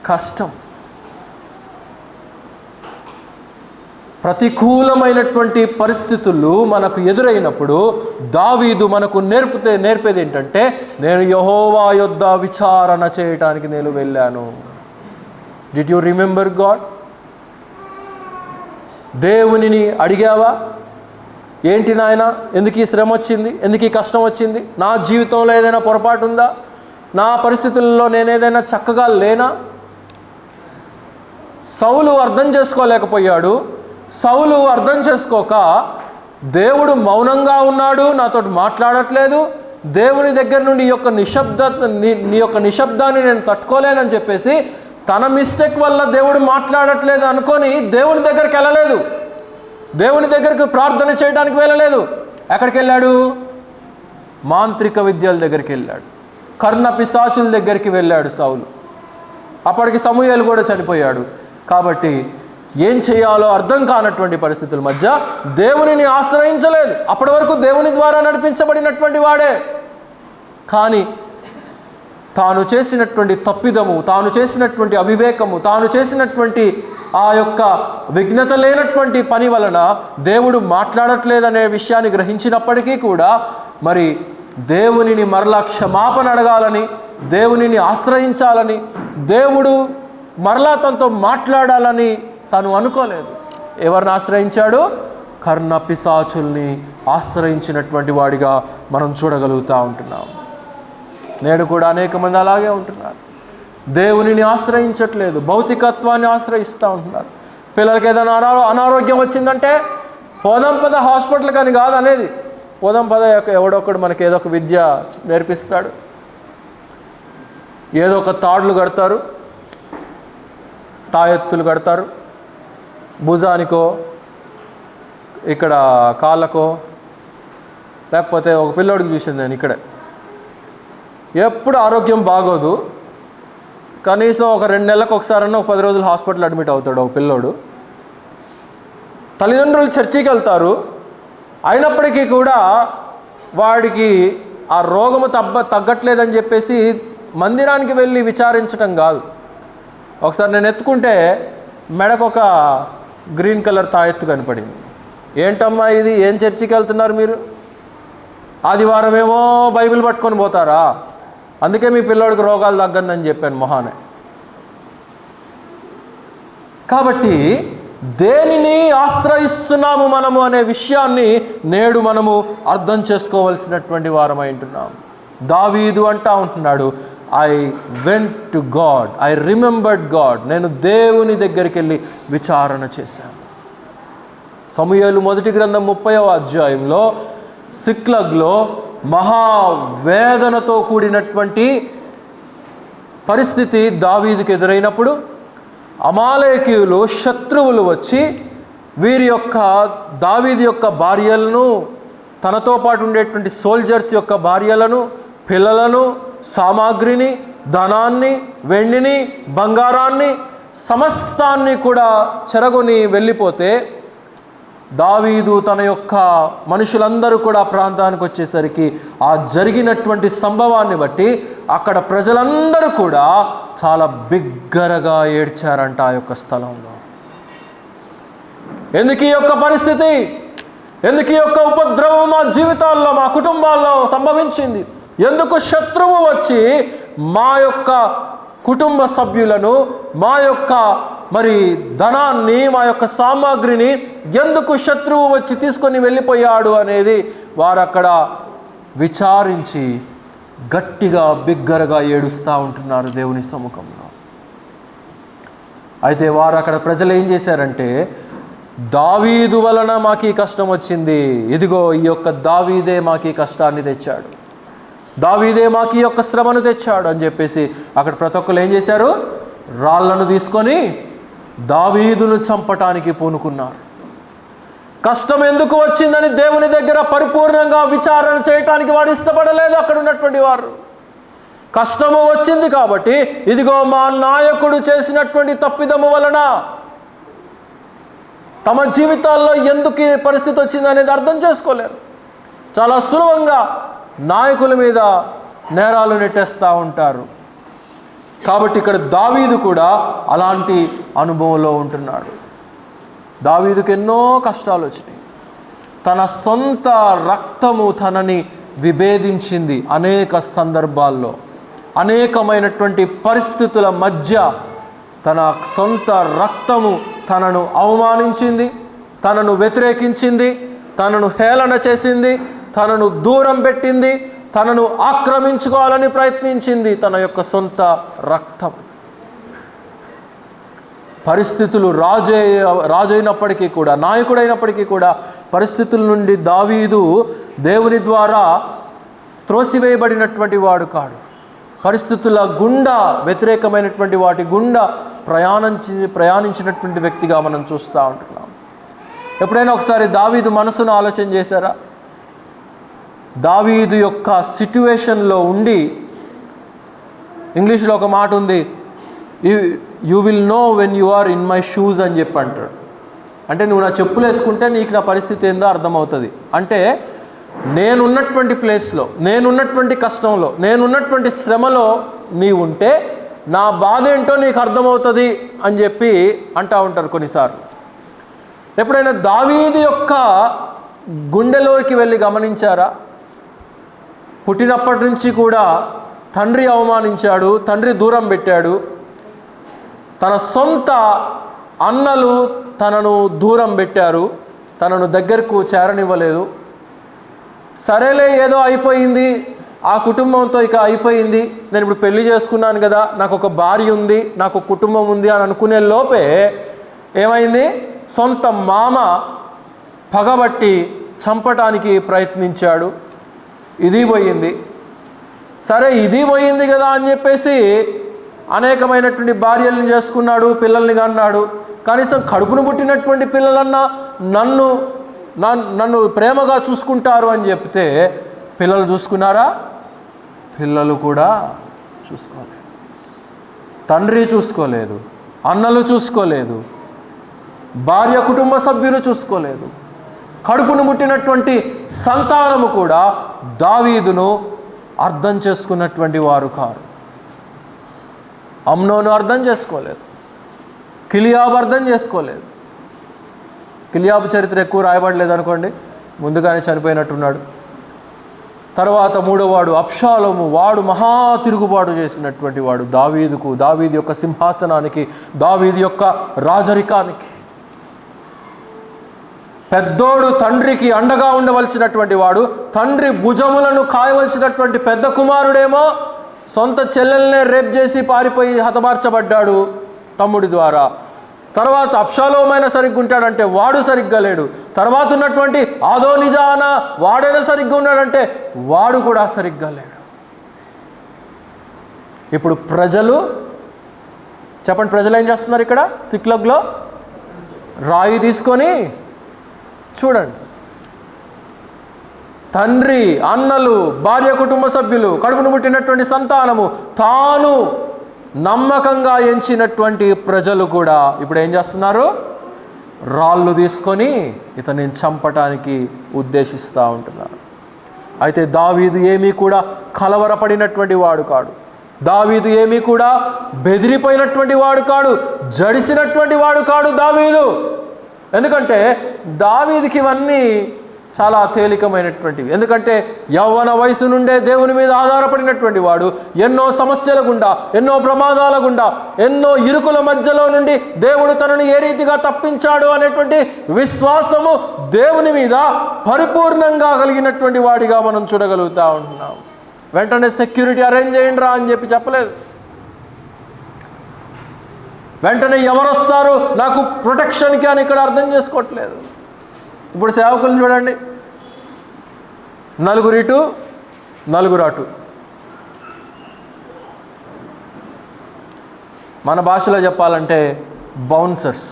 కష్టం. ప్రతికూలమైనటువంటి పరిస్థితులు మనకు ఎదురైనప్పుడు దావీదు మనకు నేర్పేది ఏంటంటే, నేను యెహోవా యొద్ద విచారణ చేయటానికి నేను వెళ్ళాను. Did you remember God? దేవునిని అడిగావా? ఏంటి నాయన, ఎందుకు ఈ శ్రమ వచ్చింది, ఎందుకు ఈ కష్టం వచ్చింది, నా జీవితంలో ఏదైనా పొరపాటు ఉందా, నా పరిస్థితుల్లో నేనేదైనా చక్కగా లేనా? సౌలు అర్థం చేసుకోలేకపోయాడు. సౌలు అర్థం చేసుకోక దేవుడు మౌనంగా ఉన్నాడు, నాతో మాట్లాడట్లేదు, దేవుని దగ్గర నుండి నీ యొక్క నిశ్శబ్దాన్ని నేను తట్టుకోలేనని చెప్పేసి తన మిస్టేక్ వల్ల దేవుడు మాట్లాడట్లేదు అనుకొని దేవుని దగ్గరికి వెళ్ళలేదు, దేవుని దగ్గరికి ప్రార్థన చేయడానికి వెళ్ళలేదు. ఎక్కడికి వెళ్ళాడు? మాంత్రిక విద్యల దగ్గరికి వెళ్ళాడు, కర్ణ పిశాచుల దగ్గరికి వెళ్ళాడు సౌలు. అప్పటికి సమూయేలు కూడా చనిపోయాడు. కాబట్టి ఏం చేయాలో అర్థం కానటువంటి పరిస్థితుల మధ్య దేవునిని ఆశ్రయించలేదు. అప్పటి వరకు దేవుని ద్వారా నడిపించబడినటువంటి వాడే, కానీ తాను చేసినటువంటి తప్పిదము, తాను చేసినటువంటి అవివేకము, తాను చేసినటువంటి ఆ యొక్క విఘ్నత లేనటువంటి పని వలన దేవుడు మాట్లాడట్లేదనే విషయాన్ని గ్రహించినప్పటికీ కూడా మరి దేవునిని మరలా క్షమాపణ అడగాలని, దేవునిని ఆశ్రయించాలని, దేవుడు మరలా తనతో మాట్లాడాలని తను అనుకోలేదు. ఎవరిని ఆశ్రయించాడు? కర్ణ పిశాచుల్ని ఆశ్రయించినటువంటి వాడిగా మనం చూడగలుగుతూ ఉంటున్నాం. నేడు కూడా అనేక మంది అలాగే ఉంటున్నారు, దేవునిని ఆశ్రయించట్లేదు, భౌతికత్వాన్ని ఆశ్రయిస్తూ ఉంటున్నారు. పిల్లలకి ఏదైనా అనారోగ్యం వచ్చిందంటే పోదాం పద హాస్పిటల్కి అని కాదు అనేది, పోదాం పద ఎవడొక్కడు మనకి ఏదో ఒక విద్య నేర్పిస్తాడు, ఏదో ఒక తాడులు కడతారు, తాయెత్తులు కడతారు, భుజానికో ఇక్కడ కాళ్ళకో. లేకపోతే ఒక పిల్లోడికి చూసింది నేను ఇక్కడే, ఎప్పుడు ఆరోగ్యం బాగోదు, కనీసం ఒక 2 నెలలకు ఒకసారన్నా ఒక 10 రోజులు హాస్పిటల్ అడ్మిట్ అవుతాడు ఒక పిల్లోడు. తల్లిదండ్రులు చర్చికి వెళ్తారు, అయినప్పటికీ కూడా వాడికి ఆ రోగము తగ్గట్లేదని చెప్పేసి మందిరానికి వెళ్ళి విచారించటం కాదు. ఒకసారి నేను ఎత్తుకుంటే మెడకు ఒక గ్రీన్ కలర్ తాయెత్తు కనపడింది. ఏంటమ్మా ఇది, ఏం చర్చికి వెళ్తున్నారు మీరు, ఆదివారం ఏమో బైబిల్ పట్టుకొని పోతారా, అందుకే మీ పిల్లోడికి రోగాలు తగ్గదని చెప్పాను మొహానే. కాబట్టి దేనిని ఆశ్రయిస్తున్నాము మనము అనే విషయాన్ని నేడు మనము అర్థం చేసుకోవలసినటువంటి వారమై ఉంటున్నాం. దావీదు అంటా ఉంటున్నాడు, I went to God, I remembered God, నేను దేవుని దగ్గరికి వెళ్ళి విచారణ చేశాను. సమూయేలు మొదటి గ్రంథం 30వ అధ్యాయంలో సిక్లగ్లో మహావేదనతో కూడినటువంటి పరిస్థితి దావీదుకి ఎదురైనప్పుడు అమాలేకీయులు శత్రువులు వచ్చి వీరి యొక్క దావీదు యొక్క భార్యలను, తనతో పాటు ఉండేటువంటి సోల్జర్స్ యొక్క భార్యలను, పిల్లలను, సామాగ్రిని, ధనాన్ని, వెండిని, బంగారాన్ని, సమస్తాన్ని కూడా చెరగొని వెళ్ళిపోతే దావీదు తన యొక్క మనుషులందరూ కూడా ప్రాంతానికి వచ్చేసరికి ఆ జరిగినటువంటి సంభవాన్ని బట్టి అక్కడ ప్రజలందరూ కూడా చాలా బిగ్గరగా ఏడ్చారంట ఆ యొక్క స్థలంలో. ఎందుకు ఈ యొక్క పరిస్థితి, ఎందుకు ఈ యొక్క ఉపద్రవం మా జీవితాల్లో, మా కుటుంబాల్లో సంభవించింది, ఎందుకు శత్రువు వచ్చి మా యొక్క కుటుంబ సభ్యులను, మా యొక్క మరి ధనాన్ని, మా యొక్క సామాగ్రిని ఎందుకు శత్రువు వచ్చి తీసుకొని వెళ్ళిపోయాడు అనేది వారు అక్కడ విచారించి గట్టిగా బిగ్గరగా ఏడుస్తూ ఉంటున్నారు దేవుని సముఖంలో. అయితే వారు అక్కడ ప్రజలు ఏం చేశారంటే, దావీదు వలన మాకు ఈ కష్టం వచ్చింది, ఇదిగో ఈ యొక్క దావీదే మాకు ఈ కష్టాన్ని తెచ్చాడు, దావీదే మాకు ఈ యొక్క శ్రమను తెచ్చాడు అని చెప్పేసి అక్కడ ప్రతి ఒక్కరు ఏం చేశారు, రాళ్లను తీసుకొని దావీదును చంపటానికి పూనుకున్నారు. కష్టం ఎందుకు వచ్చిందని దేవుని దగ్గర పరిపూర్ణంగా విచారణ చేయటానికి వాడు ఇష్టపడలేదు అక్కడ ఉన్నటువంటి వారు. కష్టము వచ్చింది కాబట్టి ఇదిగో మా నాయకుడు చేసినటువంటి తప్పిదము వలన తమ జీవితాల్లో ఎందుకు ఈ పరిస్థితి వచ్చింది అనేది అర్థం చేసుకోలేరు. చాలా సులభంగా నాయకుల మీద నేరాలు నెట్టేస్తూ ఉంటారు. కాబట్టి ఇక్కడ దావీదు కూడా అలాంటి అనుభవంలో ఉంటున్నాడు. దావీదుకు ఎన్నో కష్టాలు వచ్చినాయి. తన సొంత రక్తము తనని విభేదించింది అనేక సందర్భాల్లో, అనేకమైనటువంటి పరిస్థితుల మధ్య తన సొంత రక్తము తనను అవమానించింది, తనను వ్యతిరేకించింది, తనను హేళన చేసింది, తనను దూరం పెట్టింది, తనను ఆక్రమించుకోవాలని ప్రయత్నించింది తన యొక్క సొంత రక్తం. పరిస్థితులు రాజైనప్పటికీ కూడా, నాయకుడైనప్పటికీ కూడా పరిస్థితుల నుండి దావీదు దేవుని ద్వారా త్రోసివేయబడినటువంటి వాడు కాడు. పరిస్థితుల గుండా, వ్యతిరేకమైనటువంటి వాటి గుండా ప్రయాణించినటువంటి వ్యక్తిగా మనం చూస్తూ ఉంటున్నాం. ఎప్పుడైనా ఒకసారి దావీదు మనసును ఆలోచన చేశారా? దావీదు యొక్క సిట్యువేషన్లో ఉండి, ఇంగ్లీష్లో ఒక మాట ఉంది, you will know when you are in my shoes అని చెప్పి అంటాడు. అంటే నువ్వు నా చెప్పులు వేసుకుంటే నీకు నా పరిస్థితి ఏందో అర్థమవుతుంది. అంటే నేనున్నటువంటి ప్లేస్లో, నేనున్నటువంటి కష్టంలో, నేనున్నటువంటి శ్రమలో నీవు ఉంటే నా బాధ ఏంటో నీకు అర్థమవుతుంది అని చెప్పి అంటూ ఉంటారు కొన్నిసార్లు. ఎప్పుడైనా దావీదు యొక్క గుండెలోకి వెళ్ళి గమనించారా? పుట్టినప్పటి నుంచి కూడా తండ్రి అవమానించాడు, తండ్రి దూరం పెట్టాడు, తన సొంత అన్నలు తనను దూరం పెట్టారు, తనను దగ్గరకు చేరనివ్వలేదు. సరేలే, ఏదో అయిపోయింది, ఆ కుటుంబంతో ఇక అయిపోయింది, నేను ఇప్పుడు పెళ్లి చేసుకున్నాను కదా, నాకు ఒక భార్య ఉంది, నాకు ఒక కుటుంబం ఉంది అని అనుకునే లోపే ఏమైంది? సొంత మామ పగబట్టి చంపటానికి ప్రయత్నించాడు. ఇది పోయింది. సరే, ఇది పోయింది కదా అని చెప్పేసి అనేకమైనటువంటి భార్యలను చేసుకున్నాడు, పిల్లల్ని కన్నాడు. కనీసం కడుపును పుట్టినటువంటి పిల్లలన్నా నన్ను ప్రేమగా చూసుకుంటారు అని చెప్తే పిల్లలు చూసుకున్నారా? పిల్లలు కూడా చూసుకోలేదు. తండ్రి చూసుకోలేదు, అన్నలు చూసుకోలేదు, భార్య కుటుంబ సభ్యులు చూసుకోలేదు. కడుపును పుట్టినటువంటి సంతానము కూడా దావీదును అర్థం చేసుకున్నటువంటి వారు కారు. అమ్నోను అర్థం చేసుకోలేదు, కిలియాబు అర్థం చేసుకోలేదు. కిలియాబు చరిత్ర ఎక్కువ రాయబడలేదు అనుకోండి, ముందుగానే చనిపోయినట్టున్నాడు. తర్వాత మూడోవాడు అబ్షాలోము, వాడు మహా తిరుగుబాటు చేసినటువంటి వాడు దావీదు యొక్క సింహాసనానికి, దావీదు యొక్క రాజరికానికి. పెద్దోడు తండ్రికి అండగా ఉండవలసినటువంటి వాడు, తండ్రి భుజములను కాయవలసినటువంటి పెద్ద కుమారుడేమో సొంత చెల్లెల్నే రేప్ చేసి పారిపోయి హతమార్చబడ్డాడు తమ్ముడి ద్వారా. తర్వాత అబ్షాలోమైనా సరిగ్గా ఉంటాడంటే వాడు సరిగ్గా లేడు. తర్వాత ఉన్నటువంటి ఆదోనిజానా వాడైనా సరిగ్గా ఉన్నాడంటే వాడు కూడా సరిగ్గా లేడు. ఇప్పుడు ప్రజలు చెప్పండి, ప్రజలు ఏం చేస్తున్నారు? ఇక్కడ సిక్లగ్లో రాయి తీసుకొని చూడండి, తండ్రి, అన్నలు, భార్య, కుటుంబ సభ్యులు, కడుపును పుట్టినటువంటి సంతానము, తాను నమ్మకంగా ఎంచినటువంటి ప్రజలు కూడా ఇప్పుడు ఏం చేస్తున్నారు? రాళ్ళు తీసుకొని ఇతన్ని చంపటానికి ఉద్దేశిస్తూ ఉంటున్నారు. అయితే దావీదు ఏమీ కూడా కలవరపడినటువంటి వాడు కాడు. దావీదు ఏమీ కూడా బెదిరిపోయినటువంటి వాడు కాడు, జడిసినటువంటి వాడు కాడు దావీదు. ఎందుకంటే దావీదుకి ఇవన్నీ చాలా తేలికమైనటువంటివి. ఎందుకంటే యవ్వన వయసు నుండే దేవుని మీద ఆధారపడినటువంటి వాడు ఎన్నో సమస్యల గుండా, ఎన్నో ప్రమాదాల గుండా, ఎన్నో ఇరుకుల మధ్యలో నుండి దేవుడు తనను ఏ రీతిగా తప్పించాడు అనేటువంటి విశ్వాసము దేవుని మీద పరిపూర్ణంగా కలిగినటువంటి వాడిగా మనం చూడగలుగుతూ ఉంటున్నాం. వెంటనే సెక్యూరిటీ అరేంజ్ చేయండి రా అని చెప్పలేదు. వెంటనే ఎవరు వస్తారు నాకు ప్రొటెక్షన్కి అని ఇక్కడ అర్థం చేసుకోవట్లేదు. ఇప్పుడు సేవకులను చూడండి, నలుగురు ఇటు, నలుగురు అటు. మన భాషలో చెప్పాలంటే బౌన్సర్స్.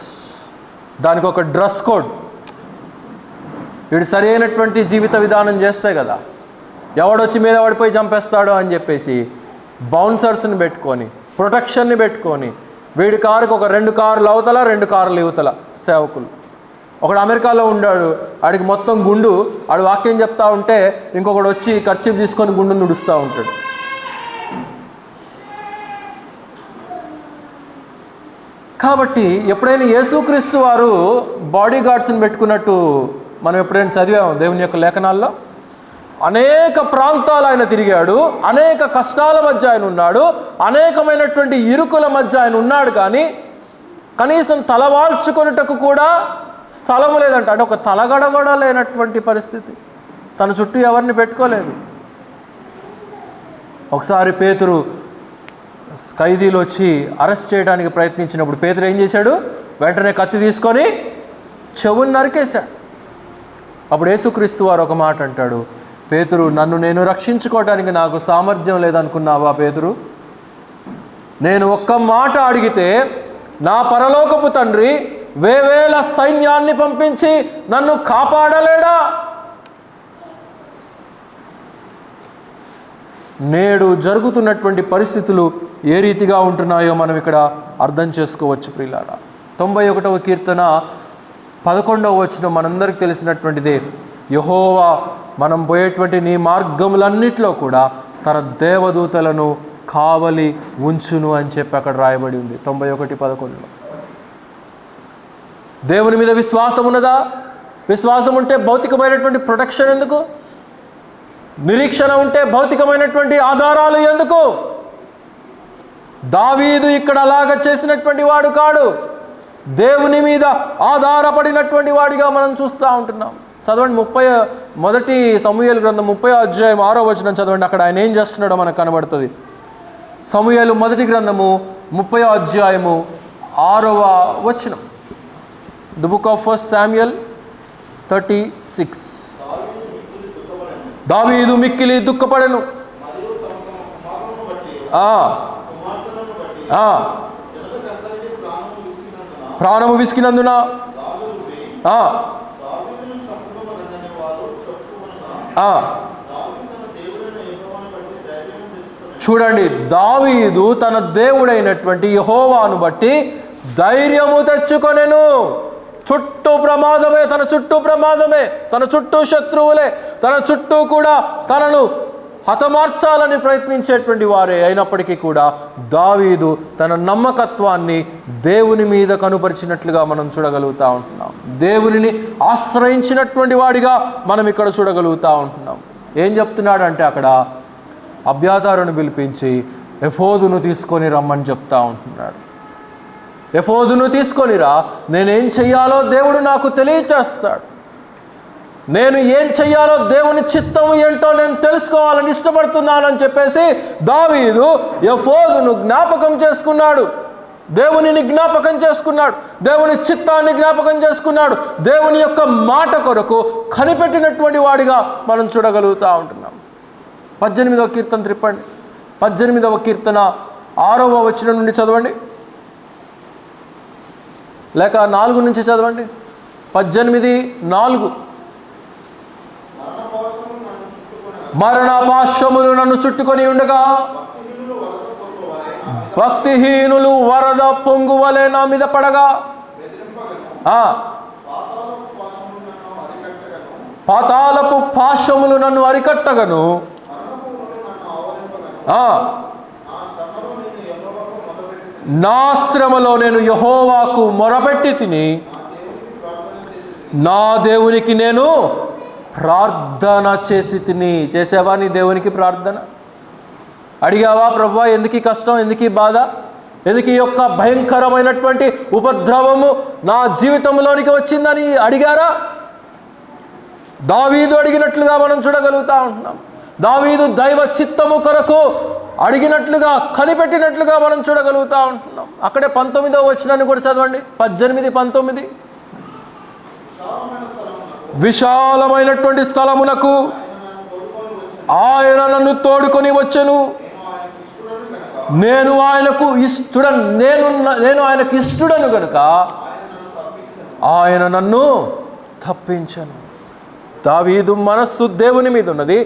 దానికి ఒక డ్రెస్ కోడ్. వీడు సరి అయినటువంటి జీవిత విధానం చేస్తే కదా ఎవడొచ్చి మీద పడిపోయి చంపేస్తాడో అని చెప్పేసి బౌన్సర్స్ని పెట్టుకొని, ప్రొటెక్షన్ని పెట్టుకొని, వీడి కారుకు ఒక 2 కార్లు అవతల 2 కార్లు ఇవతల సేవకులు. ఒకడు అమెరికాలో ఉన్నాడు, ఆడికి మొత్తం గుండు, ఆడు వాక్యం చెప్తా ఉంటే ఇంకొకడు వచ్చి కర్చీఫ్ తీసుకొని గుండు నుడుస్తూ ఉంటాడు. కాబట్టి ఎప్పుడైనా యేసుక్రీస్తు వారు బాడీ గార్డ్స్ని పెట్టుకున్నట్టు మనం ఎప్పుడైనా చదివాము దేవుని యొక్క లేఖనాల్లో? అనేక ప్రాంతాలు ఆయన తిరిగాడు, అనేక కష్టాల మధ్య ఆయన ఉన్నాడు, అనేకమైనటువంటి ఇరుకుల మధ్య ఆయన ఉన్నాడు. కానీ కనీసం తలవాల్చుకొనుటకు కూడా స్థలము లేదంట. అంటే ఒక తలగడ కూడా లేనటువంటి పరిస్థితి. తన చుట్టూ ఎవరిని పెట్టుకోలేదు. ఒకసారి పేతురు ఖైదీలు వచ్చి అరెస్ట్ చేయడానికి ప్రయత్నించినప్పుడు పేతురు ఏం చేశాడు? వెంటనే కత్తి తీసుకొని చెవుని నరికేశాడు. అప్పుడు యేసుక్రీస్తు వారు ఒక మాట అంటాడు, పేతురు, నన్ను నేను రక్షించుకోవడానికి నాకు సామర్థ్యం లేదనుకున్నావా పేతురు? నేను ఒక్క మాట అడిగితే నా పరలోకపు తండ్రి వేవేల సైన్యాన్ని పంపించి నన్ను కాపాడలేడా? నేడు జరుగుతున్నటువంటి పరిస్థితులు ఏ రీతిగా ఉంటున్నాయో మనం ఇక్కడ అర్థం చేసుకోవచ్చు ప్రియులారా. 91వ కీర్తన 11వ వచనం మనందరికి తెలిసినటువంటిదే. యెహోవా మనం పోయేటువంటి నీ మార్గములన్నిటిలో కూడా తన దేవదూతలను కావలి ఉంచును అని చెప్పి అక్కడ రాయబడి ఉంది 91:11. దేవుని మీద విశ్వాసం ఉన్నదా? విశ్వాసం ఉంటే భౌతికమైనటువంటి ప్రొటెక్షన్ ఎందుకు? నిరీక్షణ ఉంటే భౌతికమైనటువంటి ఆధారాలు ఎందుకు? దావీదు ఇక్కడ అలాగ చేసినటువంటి వాడు కాడు. దేవుని మీద ఆధారపడినటువంటి వాడిగా మనం చూస్తూ ఉంటున్నాం. చదవండి 1 సమూయేలు గ్రంథం 30వ అధ్యాయం 6వ వచనం చదవండి. అక్కడ ఆయన ఏం చేస్తున్నాడో మనకు కనబడుతుంది. సమూయేలు 1 గ్రంథము 30వ అధ్యాయము 6వ వచనం. The book of 1 Samuel 36. దావీదు మిక్కిలి దుఃఖపడెను. ప్రాణము విసికినందున చూడండి, దావీదు తన దేవుడైనటువంటి యెహోవాను బట్టి ధైర్యము తెచ్చుకొనెను. చుట్టూ ప్రమాదమే, తన చుట్టూ ప్రమాదమే, తన చుట్టూ శత్రువులే, తన చుట్టూ కూడా తనను హతమార్చాలని ప్రయత్నించేటువంటి వారే అయినప్పటికీ కూడా దావీదు తన నమ్మకత్వాన్ని దేవుని మీద కనుపరిచినట్లుగా మనం చూడగలుగుతూ ఉంటున్నాం. దేవునిని ఆశ్రయించినటువంటి వాడిగా మనం ఇక్కడ చూడగలుగుతూ ఉంటున్నాం. ఏం చెప్తున్నాడంటే అక్కడ అబ్యాతారును పిలిపించి ఎఫోదును తీసుకొని రమ్మని చెప్తా ఉంటున్నాడు. ఎఫోదును తీసుకొనిరా, నేనేం చెయ్యాలో దేవుడు నాకు తెలియచేస్తాడు. నేను ఏం చెయ్యాలో దేవుని చిత్తము ఏంటో నేను తెలుసుకోవాలని ఇష్టపడుతున్నానని చెప్పేసి దావీదు ఎఫోదును జ్ఞాపకం చేసుకున్నాడు. దేవునిని జ్ఞాపకం చేసుకున్నాడు. దేవుని చిత్తాన్ని జ్ఞాపకం చేసుకున్నాడు. దేవుని యొక్క మాట కొరకు కనిపెట్టినటువంటి వాడిగా మనం చూడగలుగుతూ ఉంటున్నాం. 18వ కీర్తన త్రిప్పండి. 18వ కీర్తన 6వ వచనం నుండి చదవండి, లేక 4 నుంచి చదవండి. 18:4. మరణపాశములు నన్ను చుట్టుకొని ఉండగా భక్తిహీనులు వరద పొంగువలే నా మీద పడగా పాతాళపు పాశములు నన్ను అరికట్టగను. నా శ్రమలో నేను యెహోవాకు మొరపెట్టి తిని నా దేవునికి నేను ప్రార్థన చేసి తిని. చేసావా నీ దేవునికి ప్రార్థన? అడిగావా, ప్రభువా ఎందుకు ఈ కష్టం, ఎందుకు ఈ బాధ, ఎందుకు ఈ యొక్క భయంకరమైనటువంటి ఉపద్రవము నా జీవితంలోనికి వచ్చిందని అడిగారా? దావీదు అడిగినట్లుగా మనం చూడగలుగుతూ ఉంటున్నాం. దావీదు దైవ చిత్తము కొరకు అడిగినట్లుగా కనిపెట్టినట్లుగా మనం చూడగలుగుతూ ఉంటున్నాం. అక్కడే 19వ వచనాన్ని కూడా చదవండి. 18:19. విశాలమైనటువంటి స్థలమునకు ఆయన నన్ను తోడుకొని వచ్చెను. నేను ఆయనకు ఇష్టడను, నేను ఆయనకు ఇష్టడను గనుక ఆయన నన్ను తప్పించను. దావీదు మనస్సు దేవుని మీద ఉన్నది,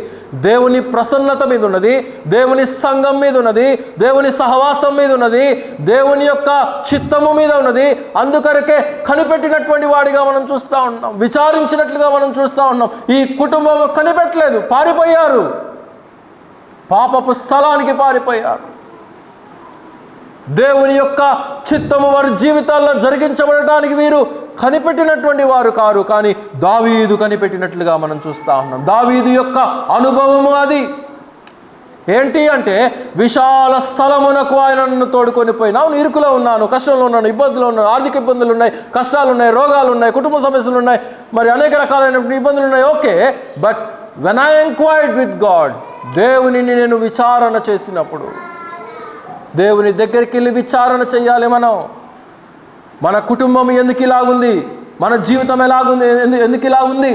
దేవుని ప్రసన్నత మీద ఉన్నది, దేవుని సంఘం మీద ఉన్నది, దేవుని సహవాసం మీద ఉన్నది, దేవుని యొక్క చిత్తము మీద ఉన్నది. అందుకొరకే కనిపెట్టినటువంటి వాడిగా మనం చూస్తూ ఉన్నాం. విచారించినట్లుగా మనం చూస్తూ ఉన్నాం. ఈ కుటుంబం కనిపెట్టలేదు, పారిపోయారు, పాపపు స్థలానికి పారిపోయారు. దేవుని యొక్క చిత్తము వారి జీవితాల్లో జరిగించబడటానికి వీరు కనిపెట్టినటువంటి వారు కారు, కానీ దావీదు కనిపెట్టినట్లుగా మనం చూస్తూ ఉన్నాం. దావీదు యొక్క అనుభవము అది. ఏంటి అంటే విశాల స్థలమునకు ఆయన నన్ను తోడుకొని పోయినా. అవును, ఇరుకులో ఉన్నాను, కష్టంలో ఉన్నాను, ఇబ్బందులు ఉన్నాను, ఆర్థిక ఇబ్బందులు ఉన్నాయి, కష్టాలు ఉన్నాయి, రోగాలు ఉన్నాయి, కుటుంబ సమస్యలు ఉన్నాయి, మరి అనేక రకాలైన ఇబ్బందులు ఉన్నాయి. Okay, but when I enquired with God, దేవునిని నేను విచారణ చేసినప్పుడు, దేవుని దగ్గరికి వెళ్ళి విచారణ చెయ్యాలి. మన కుటుంబం ఎందుకు ఇలాగుంది, మన జీవితం ఎలాగుంది, ఎందుకు ఇలా ఉంది,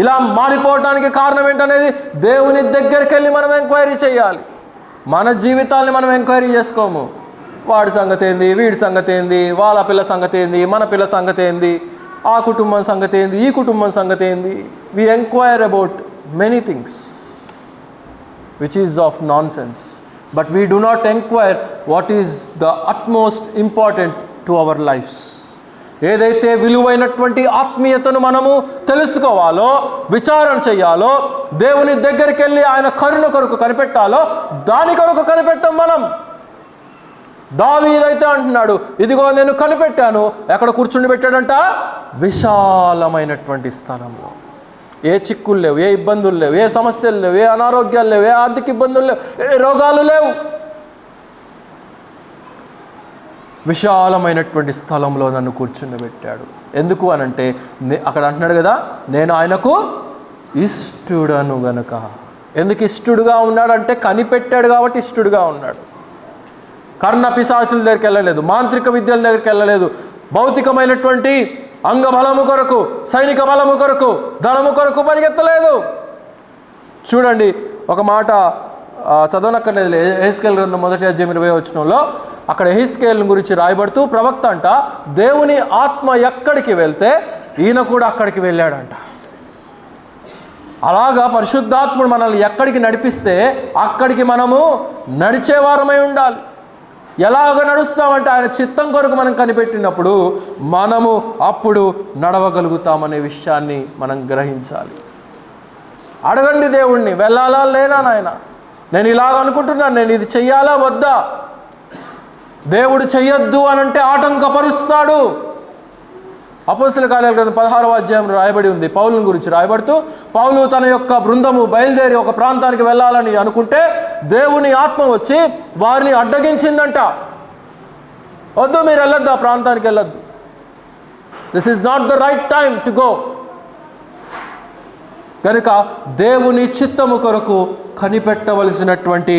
ఇలా మారిపోవడానికి కారణం ఏంటనేది దేవుని దగ్గరికి వెళ్ళి మనం ఎంక్వైరీ చేయాలి. మన జీవితాన్ని మనం ఎంక్వైరీ చేసుకోము. వాడి సంగతి ఏంది, వీడి సంగతి ఏంది, వాళ్ళ పిల్ల సంగతి ఏంది, మన పిల్ల సంగతి ఏంది, ఆ కుటుంబం సంగతి ఏంది, ఈ కుటుంబం సంగతి ఏంది. We enquire about many things which is of nonsense, but we do not inquire what is the utmost important to our lives. ఏదైతే విలువైనటువంటి ఆత్మీయతను మనము తెలుసుకోవాలో, విచారణ చేయాలో, దేవుని దగ్గరికి వెళ్ళి ఆయన కరుణ కొరకు కనిపెట్టాలో, దాని కొరకు కనిపెట్టాం మనం. దావీదైతే అంటున్నాడు, ఇదిగో నేను కనిపెట్టాను. ఎక్కడ కూర్చుండి పెట్టాడంట? విశాలమైనటువంటి స్థలంలో. ఏ చిక్కులు లేవు, ఏ ఇబ్బందులు లేవు, ఏ సమస్యలు లేవు, ఏ అనారోగ్యాలు లేవు, ఏ ఆర్థిక ఇబ్బందులు లేవు, ఏ రోగాలు లేవు. విశాలమైనటువంటి స్థలంలో నన్ను కూర్చుండబెట్టాడు. ఎందుకు అనంటే అక్కడ అంటున్నాడు కదా, నేను ఆయనకు ఇష్టుడను గనుక. ఎందుకు ఇష్టుడుగా ఉన్నాడంటే కనిపెట్టాడు కాబట్టి ఇష్టుడుగా ఉన్నాడు. కర్ణ పిశాచుల దగ్గరికి వెళ్ళలేదు, మాంత్రిక విద్యల దగ్గరికి వెళ్ళలేదు, భౌతికమైనటువంటి అంగబలము కొరకు, సైనిక బలము కొరకు, ధనము కొరకు పరిగెత్తలేదు. చూడండి, ఒక మాట చదవనక్కర్లేదు. యెహెజ్కేలు గ్రంథం 1వ అధ్యాయం 20వ వచనంలో అక్కడ యెహెజ్కేలు గురించి రాయబడుతూ ప్రవక్త అంట, దేవుని ఆత్మ ఎక్కడికి వెళ్తే ఈయన కూడా అక్కడికి వెళ్ళాడంట. అలాగా పరిశుద్ధాత్ముడు మనల్ని ఎక్కడికి నడిపిస్తే అక్కడికి మనము నడిచేవారమై ఉండాలి. ఎలాగ నడుస్తామంటే ఆయన చిత్తం కొరకు మనం కనిపెట్టినప్పుడు మనము అప్పుడు నడవగలుగుతామనే విషయాన్ని మనం గ్రహించాలి. అడగండి దేవుణ్ణి, వెళ్ళాలా లేదా నాయన, నేను ఇలాగ అనుకుంటున్నాను, నేను ఇది చెయ్యాలా వద్దా. దేవుడు చెయ్యొద్దు అనంటే ఆటంకపరుస్తాడు. అపోస్తల కార్యాల గ్రంథం 16వ అధ్యాయంలో రాయబడి ఉంది. పౌలుని గురించి రాయబడుతూ, పౌలు తన యొక్క బృందము బయలుదేరి ఒక ప్రాంతానికి వెళ్ళాలని అనుకుంటే దేవుని ఆత్మ వచ్చి వారిని అడ్డగించిందంట. వద్దు, మీరు వెళ్ళొద్దు, ఆ ప్రాంతానికి వెళ్ళొద్దు, this is not the right time to go. కనుక దేవుని చిత్తము కొరకు కనిపెట్టవలసినటువంటి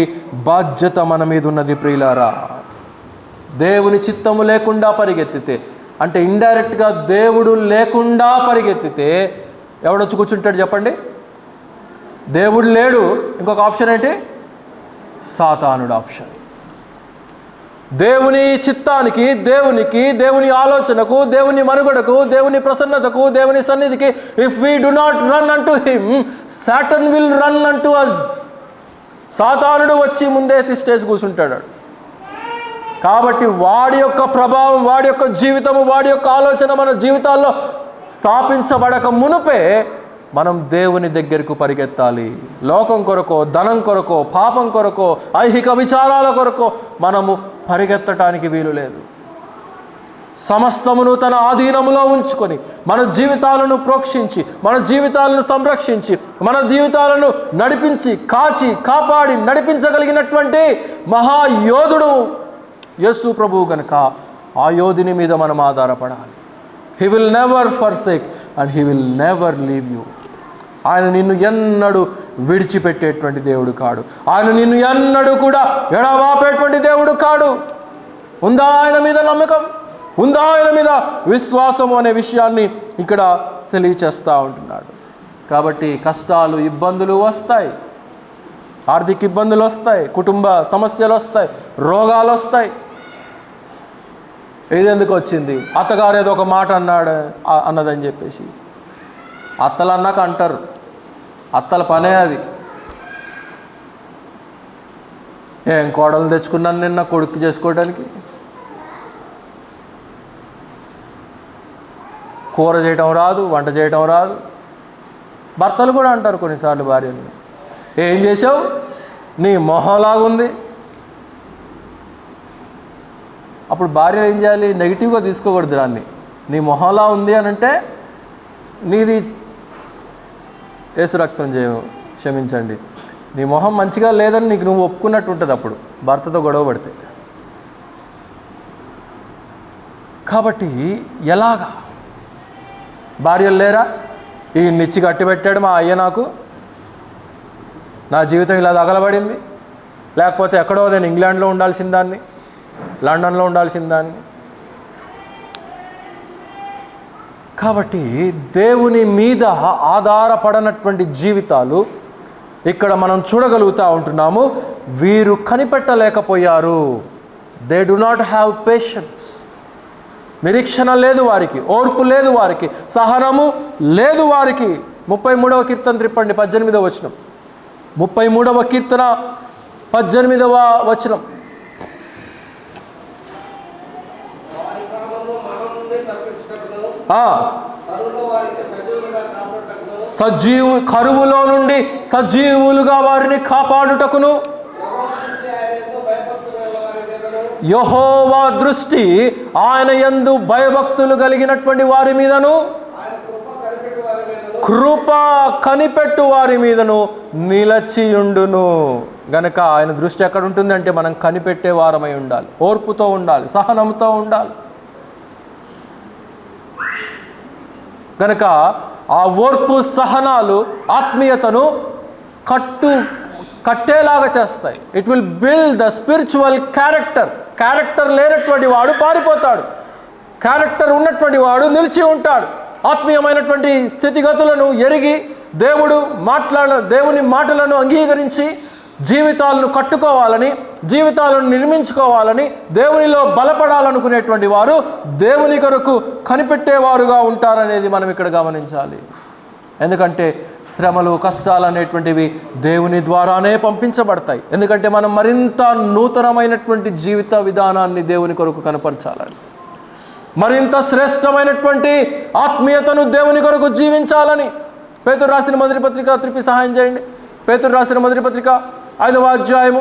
బాధ్యత మన మీద ఉన్నది ప్రియులారా. దేవుని చిత్తము లేకుండా పరిగెత్తితే, అంటే ఇండైరెక్ట్గా దేవుడు లేకుండా పరిగెత్తితే ఎవడొచ్చి కూర్చుంటాడు చెప్పండి? దేవుడు లేడు. ఇంకొక ఆప్షన్ ఏంటి? సాతానుడు ఆప్షన్. దేవుని చిత్తానికి, దేవుని ఆలోచనకు, దేవుని మనుగడకు, దేవుని ప్రసన్నతకు, దేవుని సన్నిధికి if we do not run అంటూ హిమ్, సాటన్ విల్ రన్ అంటూ అస్. సాతానుడు వచ్చి ముందే తిష్టేసి కూర్చుంటాడు. కాబట్టి వాడి యొక్క ప్రభావం, వాడి యొక్క జీవితము, వాడి యొక్క ఆలోచన మన జీవితాల్లో స్థాపించబడక మునుపే మనం దేవుని దగ్గరకు పరిగెత్తాలి. లోకం కొరకో, ధనం కొరకో, పాపం కొరకో, ఐహిక విచారాల కొరకో మనము పరిగెత్తటానికి వీలు లేదు. సమస్తమును తన ఆధీనములో ఉంచుకొని మన జీవితాలను ప్రోక్షించి, మన జీవితాలను సంరక్షించి, మన జీవితాలను నడిపించి, కాచి, కాపాడి నడిపించగలిగినటువంటి మహాయోధుడు యేసు ప్రభువు కనుక ఆ యోధుని మీద మనం ఆధారపడాలి. He will never forsake and he will never leave you. ఆయన నిన్ను ఎన్నడూ విడిచిపెట్టేటువంటి దేవుడు కాడు. ఆయన నిన్ను ఎన్నడూ కూడా ఎడబాపేటువంటి దేవుడు కాడు. ఉందా ఆయన మీద నమ్మకం? ఉందా ఆయన మీద విశ్వాసము అనే విషయాన్ని ఇక్కడ తెలియచేస్తూ ఉంటున్నాడు. కాబట్టి కష్టాలు, ఇబ్బందులు వస్తాయి, ఆర్థిక ఇబ్బందులు వస్తాయి, కుటుంబ సమస్యలు వస్తాయి, రోగాలు వస్తాయి. ఇదెందుకు వచ్చింది? అత్తగారు ఏదో ఒక మాట అన్నదని చెప్పేసి అత్తలు అన్నాక అంటారు. అత్తల పనే అది. ఏం కోడలు తెచ్చుకున్నాను నిన్న కొడుకు చేసుకోవడానికి? కూర చేయటం రాదు, వంట చేయటం రాదు. భర్తలు కూడా అంటారు కొన్నిసార్లు భార్యని, ఏం చేసావు, నీ మొహంలాగుంది. అప్పుడు భార్య ఏం చేయాలి? నెగిటివ్గా తీసుకోకూడదు దాన్ని. నీ మొహంలా ఉంది అని అంటే నీది యేసు రక్తం క్షమించండి, నీ మొహం మంచిగా లేదని నీకు నువ్వు ఒప్పుకున్నట్టు ఉంటుంది అప్పుడు భర్తతో గొడవ పడితే. కాబట్టి ఎలాగా? భార్యలు లేరా? ఈ నిచ్చి కట్టి పెట్టాడు మా అయ్య, నాకు నా జీవితం ఇలా తగలబడింది, లేకపోతే ఎక్కడో నేను ఇంగ్లాండ్లో ఉండాల్సిన దాన్ని, లండన్లో ఉండాల్సిన దాన్ని. కాబట్టి దేవుని మీద ఆధారపడనటువంటి జీవితాలు ఇక్కడ మనం చూడగలుగుతూ ఉంటున్నాము. వీరు కనిపెట్టలేకపోయారు. They do not have patience. నిరీక్షణ లేదు వారికి, ఓర్పు లేదు వారికి, సహనము లేదు వారికి. 33వ కీర్తన త్రిప్పండి, 18వ వచనం. 33వ కీర్తన 18వ వచనం. కరువులో నుండి సజీవులుగా వారిని కాపాడుటకును యెహోవా దృష్టి ఆయన యందు భయభక్తులు కలిగినటువంటి వారి మీదను, కృప కనిపెట్టు వారి మీదను నిలచియుండును. గనక ఆయన దృష్టి ఎక్కడ ఉంటుందంటే మనం కనిపెట్టే వారమై ఉండాలి, ఓర్పుతో ఉండాలి, సహనంతో ఉండాలి. గనక ఆ ఓర్పు సహనాలు ఆత్మీయతను కట్టేలాగా చేస్తాయి. It will build the spiritual character. Character లేనటువంటి వాడు పారిపోతాడు, క్యారెక్టర్ ఉన్నటువంటి వాడు నిలిచి ఉంటాడు. ఆత్మీయమైనటువంటి స్థితిగతులను ఎరిగి దేవుని మాటలను అంగీకరించి జీవితాలను కట్టుకోవాలని, జీవితాలను నిర్మించుకోవాలని, దేవునిలో బలపడాలనుకునేటువంటి వారు దేవుని కొరకు కనిపెట్టేవారుగా ఉంటారనేది మనం ఇక్కడ గమనించాలి. ఎందుకంటే శ్రమలు, కష్టాలు అనేటువంటివి దేవుని ద్వారానే పంపించబడతాయి. ఎందుకంటే మనం మరింత నూతనమైనటువంటి జీవిత విధానాన్ని దేవుని కొరకు కనపరచాలని, మరింత శ్రేష్టమైనటువంటి ఆత్మీయతను దేవుని కొరకు జీవించాలని. పేతురు రాసిన మొదటి పత్రిక, త్రిపి సహాయం చేయండి. పేతురు రాసిన మొదటి పత్రిక 5వ అధ్యాయము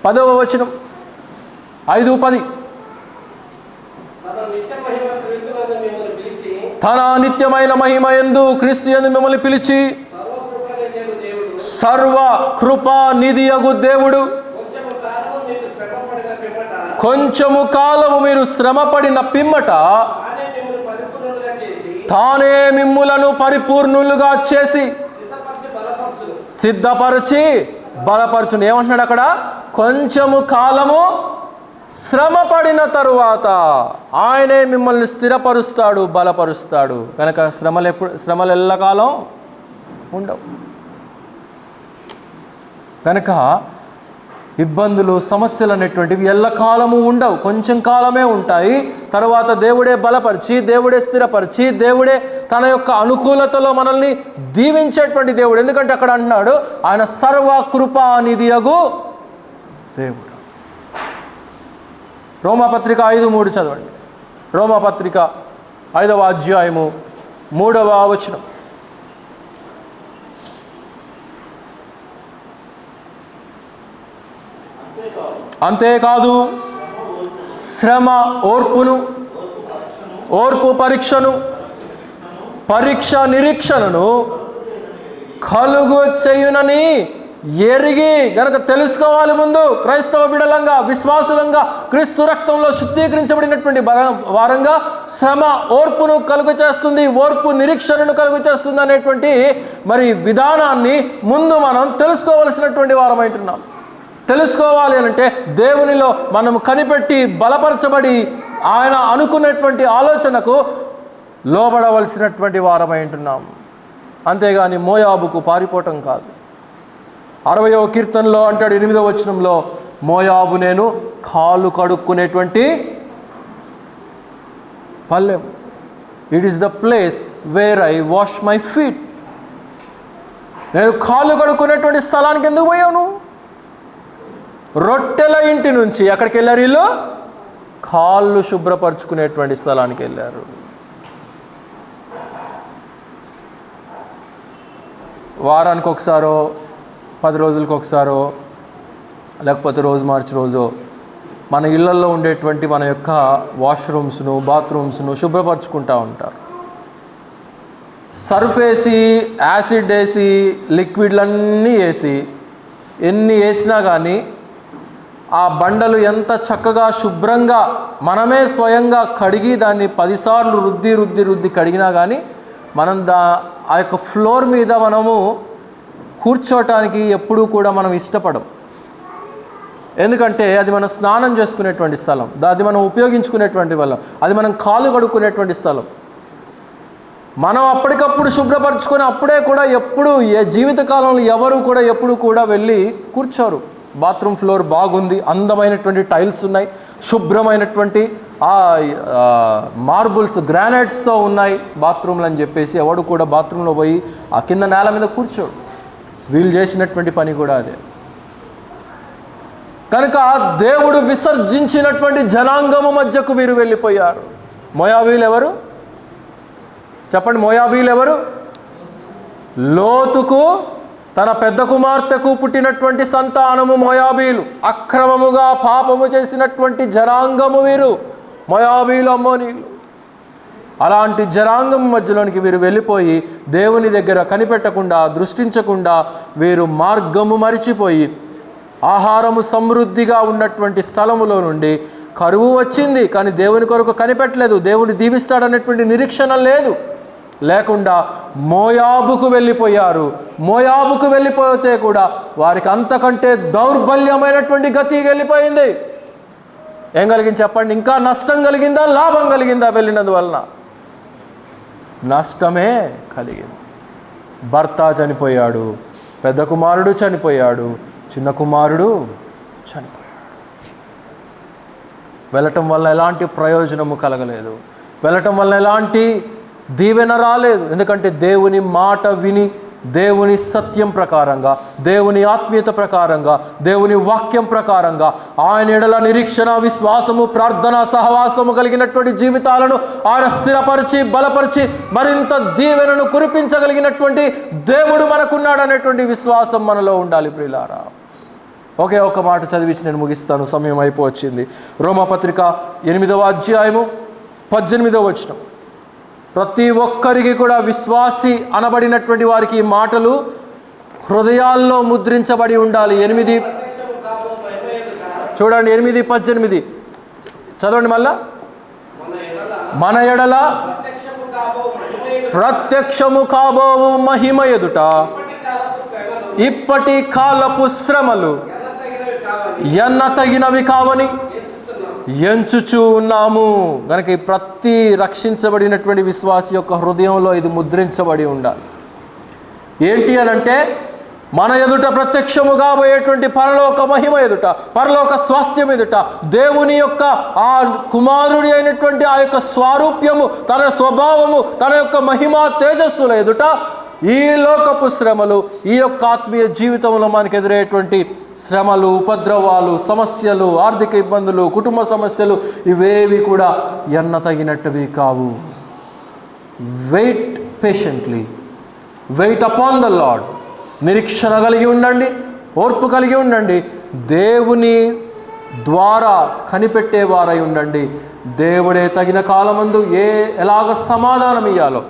10వ వచనం. 5:10. తన నిత్యమైన మహిమ యందు క్రీస్తు యందు మిమ్మల్ని పిలిచి సర్వ కృపా నిధియగు దేవుడు కొంచెము కాలము మీరు శ్రమపడిన పిమ్మట తానే మిమ్ములను పరిపూర్ణులుగా చేసి సిద్ధపరిచి బలపరచును. ఏమంటున్నాడు అక్కడ? కొంచెము కాలము శ్రమ పడిన తరువాత ఆయనే మిమ్మల్ని స్థిరపరుస్తాడు, బలపరుస్తాడు. కనుక శ్రమలు ఎల్లకాలం ఉండవు. కనుక ఇబ్బందులు, సమస్యలు అనేటువంటివి ఎల్లకాలము ఉండవు, కొంచెం కాలమే ఉంటాయి. తర్వాత దేవుడే బలపరిచి, దేవుడే స్థిరపరిచి, దేవుడే తన యొక్క అనుకూలతలో మనల్ని దీవించేటువంటి దేవుడు. ఎందుకంటే అక్కడ అంటున్నాడు ఆయన సర్వకృపానిధియగు దేవుడు. రోమాపత్రిక 5:3 చదవండి. రోమాపత్రిక 5వ అధ్యాయము 3వ వచనం. అంతేకాదు శ్రమ ఓర్పును, ఓర్పు పరీక్షను, పరీక్ష నిరీక్షణను కలుగు చేయునని ఎరిగి. గనక తెలుసుకోవాలి ముందు క్రైస్తవ బిడలంగా, విశ్వాసులంగా, క్రీస్తు రక్తంలో శుద్ధీకరించబడినటువంటి వారంగా శ్రమ ఓర్పును కలుగు చేస్తుంది, ఓర్పు నిరీక్షణను కలుగు చేస్తుంది అనేటువంటి మరి విధానాన్ని ముందు మనం తెలుసుకోవలసినటువంటి వారమైంటున్నాం. తెలుసుకోవాలి అంటే దేవునిలో మనం కనిపెట్టి బలపరచబడి ఆయన అనుకున్నటువంటి ఆలోచనకు లోబడవలసినటువంటి వారమై ఉంటున్నాం. అంతేగాని మోయాబుకు పారిపోవటం కాదు. 60వ కీర్తనలో అంటాడు 8వ వచనంలో, మోయాబు నేను కాలు కడుక్కునేటువంటి పల్లెం. It is the place where I wash my feet. నేను కాలు కడుక్కునేటువంటి స్థలానికి ఎందుకు పోయాను? రొట్టెల ఇంటి నుంచి ఎక్కడికి వెళ్ళారు? వీళ్ళు కాళ్ళు శుభ్రపరచుకునేటువంటి స్థలానికి వెళ్ళారు. వారానికి ఒకసారో, 10 రోజులకు ఒకసారో, లేకపోతే రోజు మార్చి రోజు మన ఇళ్లలో ఉండేటువంటి మన యొక్క వాష్రూమ్స్ను, బాత్రూమ్స్ను శుభ్రపరచుకుంటూ ఉంటారు. సర్ఫ్ వేసి, యాసిడ్ వేసి, లిక్విడ్లన్నీ వేసి, ఎన్ని వేసినా కానీ ఆ బండలు ఎంత చక్కగా శుభ్రంగా మనమే స్వయంగా కడిగి దాన్ని 10 సార్లు రుద్ది కడిగినా కానీ మనం ఆ యొక్క ఫ్లోర్ మీద మనము కూర్చోవటానికి ఎప్పుడూ కూడా మనం ఇష్టపడం. ఎందుకంటే అది మనం స్నానం చేసుకునేటువంటి స్థలం, అది మనం ఉపయోగించుకునేటువంటి వాళ్ళం, అది మనం కాలు కడుక్కునేటువంటి స్థలం. మనం అప్పటికప్పుడు శుభ్రపరచుకొని అప్పుడే కూడా ఎప్పుడు జీవితకాలంలో ఎవరు కూడా ఎప్పుడు కూడా వెళ్ళి కూర్చోరు. బాత్రూమ్ ఫ్లోర్ బాగుంది, అందమైనటువంటి టైల్స్ ఉన్నాయి, శుభ్రమైనటువంటి మార్బుల్స్ గ్రానైట్స్తో ఉన్నాయి బాత్రూమ్లు అని చెప్పేసి ఎవడు కూడా బాత్రూంలో పోయి ఆ కింద నేల మీద కూర్చోడు. వీళ్ళు చేసినటువంటి పని కూడా అదే. కనుక దేవుడు విసర్జించినటువంటి జనాంగము మధ్యకు వీరు వెళ్ళిపోయారు. మోయాబీలు ఎవరు చెప్పండి? మోయాబీలు ఎవరు? లోతుకు తన పెద్ద కుమార్తెకు పుట్టినటువంటి సంతానము మోయాబీలు. అక్రమముగా పాపము చేసినటువంటి జనాంగము వీరు మోయాబీలు, అమ్మోనీయులు. అలాంటి జనాంగం మధ్యలోనికి వీరు వెళ్ళిపోయి దేవుని దగ్గర కనిపెట్టకుండా, దృష్టించకుండా వీరు మార్గము మరిచిపోయి ఆహారము సమృద్ధిగా ఉన్నటువంటి స్థలములో నుండి కరువు వచ్చింది, కానీ దేవుని కొరకు కనిపెట్టలేదు. దేవుని దీవిస్తాడనేటువంటి నిరీక్షణ లేకుండా మోయాబుకు వెళ్ళిపోయారు. మోయాబుకు వెళ్ళిపోతే కూడా వారికి అంతకంటే దౌర్బల్యమైనటువంటి గతి వెళ్ళిపోయింది. ఏం కలిగింది చెప్పండి? ఇంకా నష్టం కలిగిందా, లాభం కలిగిందా? వెళ్ళినందువలన నష్టమే కలిగింది. భర్త చనిపోయాడు, పెద్ద కుమారుడు చనిపోయాడు, చిన్న కుమారుడు చనిపోయాడు. వెళ్ళటం వల్ల ఎలాంటి ప్రయోజనము కలగలేదు, వెళ్ళటం వల్ల ఎలాంటి దీవెన రాలేదు. ఎందుకంటే దేవుని మాట విని, దేవుని సత్యం ప్రకారంగా, దేవుని ఆత్మీయత ప్రకారంగా, దేవుని వాక్యం ప్రకారంగా ఆయన ఎడల నిరీక్షణ, విశ్వాసము, ప్రార్థన, సహవాసము కలిగినటువంటి జీవితాలను ఆయన స్థిరపరిచి, బలపరిచి మరింత దీవెనను కురిపించగలిగినటువంటి దేవుడు మనకున్నాడు అనేటువంటి విశ్వాసం మనలో ఉండాలి ప్రియులారా. ఒకే ఒక మాట చదివించి నేను ముగిస్తాను, సమయం అయిపోవచ్చింది. రోమాపత్రిక 8వ అధ్యాయము 18వ వచనం. ప్రతి ఒక్కరికి కూడా విశ్వాసి అనబడినటువంటి వారికి ఈ మాటలు హృదయాల్లో ముద్రించబడి ఉండాలి. 8 చూడండి, 8:18 చదవండి మళ్ళా. మన ఎడల ప్రత్యక్షము కాబోవు మహిమ ఎదుట ఇప్పటి కాలపు శ్రమలు ఎన్నతగినవి కావని ఎంచుచూ ఉన్నాము. కనుక ప్రతి రక్షించబడినటువంటి విశ్వాసి యొక్క హృదయంలో ఇది ముద్రించబడి ఉండాలి. ఏంటి అనంటే, మన ఎదుట ప్రత్యక్షముగా పోయేటువంటి పరలోక మహిమ ఎదుట, పరలోక స్వాస్థ్యం ఎదుట, దేవుని యొక్క ఆ కుమారుడి అయినటువంటి ఆ యొక్క స్వారూప్యము, తన స్వభావము, తన యొక్క మహిమా తేజస్సుల ఎదుట ఈ లోకపు శ్రమలు, ఈ యొక్క ఆత్మీయ జీవితంలో మనకు ఎదురయ్యేటువంటి శ్రమలు, ఉపద్రవాలు, సమస్యలు, ఆర్థిక ఇబ్బందులు, కుటుంబ సమస్యలు ఇవేవి కూడా ఎన్న తగినట్టువి కావు. Wait patiently, wait upon the Lord. నిరీక్షణ కలిగి ఉండండి, ఓర్పు కలిగి ఉండండి, దేవుని ద్వారా కనిపెట్టేవారై ఉండండి. దేవుడే తగిన కాలమందు ఎలాగ సమాధానం ఇయ్యాలో,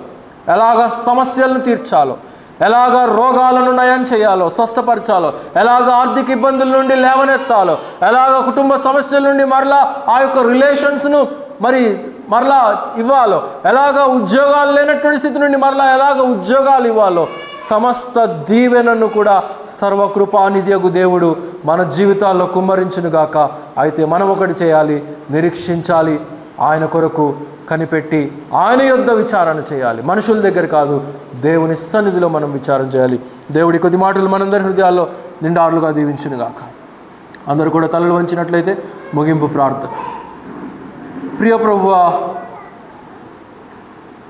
ఎలాగ సమస్యలను తీర్చాలో, ఎలాగ రోగాలను నయం చేయాలో, స్వస్థపరచాలో, ఎలాగ ఆర్థిక ఇబ్బందుల నుండి లేవనెత్తాలో, ఎలాగ కుటుంబ సమస్యల నుండి మరలా ఆ యొక్క రిలేషన్స్ను మరలా ఇవ్వాలో, ఎలాగ ఉద్యోగాలు లేనటువంటి స్థితి నుండి మరలా ఎలాగ ఉద్యోగాలు ఇవ్వాలో, సమస్త దీవెనను కూడా సర్వకృపానిధియగు దేవుడు మన జీవితాల్లో కుమ్మరించునుగాక. అయితే మనం ఒకటి చేయాలి, నిరీక్షించాలి, ఆయన కొరకు కనిపెట్టి ఆయన యొద్ద విచారణ చేయాలి. మనుషుల దగ్గర కాదు, దేవుని సన్నిధిలో మనం విచారం చేయాలి. దేవుడి కొద్ది మాటలు మనందరి హృదయాల్లో నిండారులుగా దీవించునుగాక. అందరూ కూడా తలలు వంచినట్లయితే ముగింపు ప్రార్థన. ప్రియ ప్రభువా,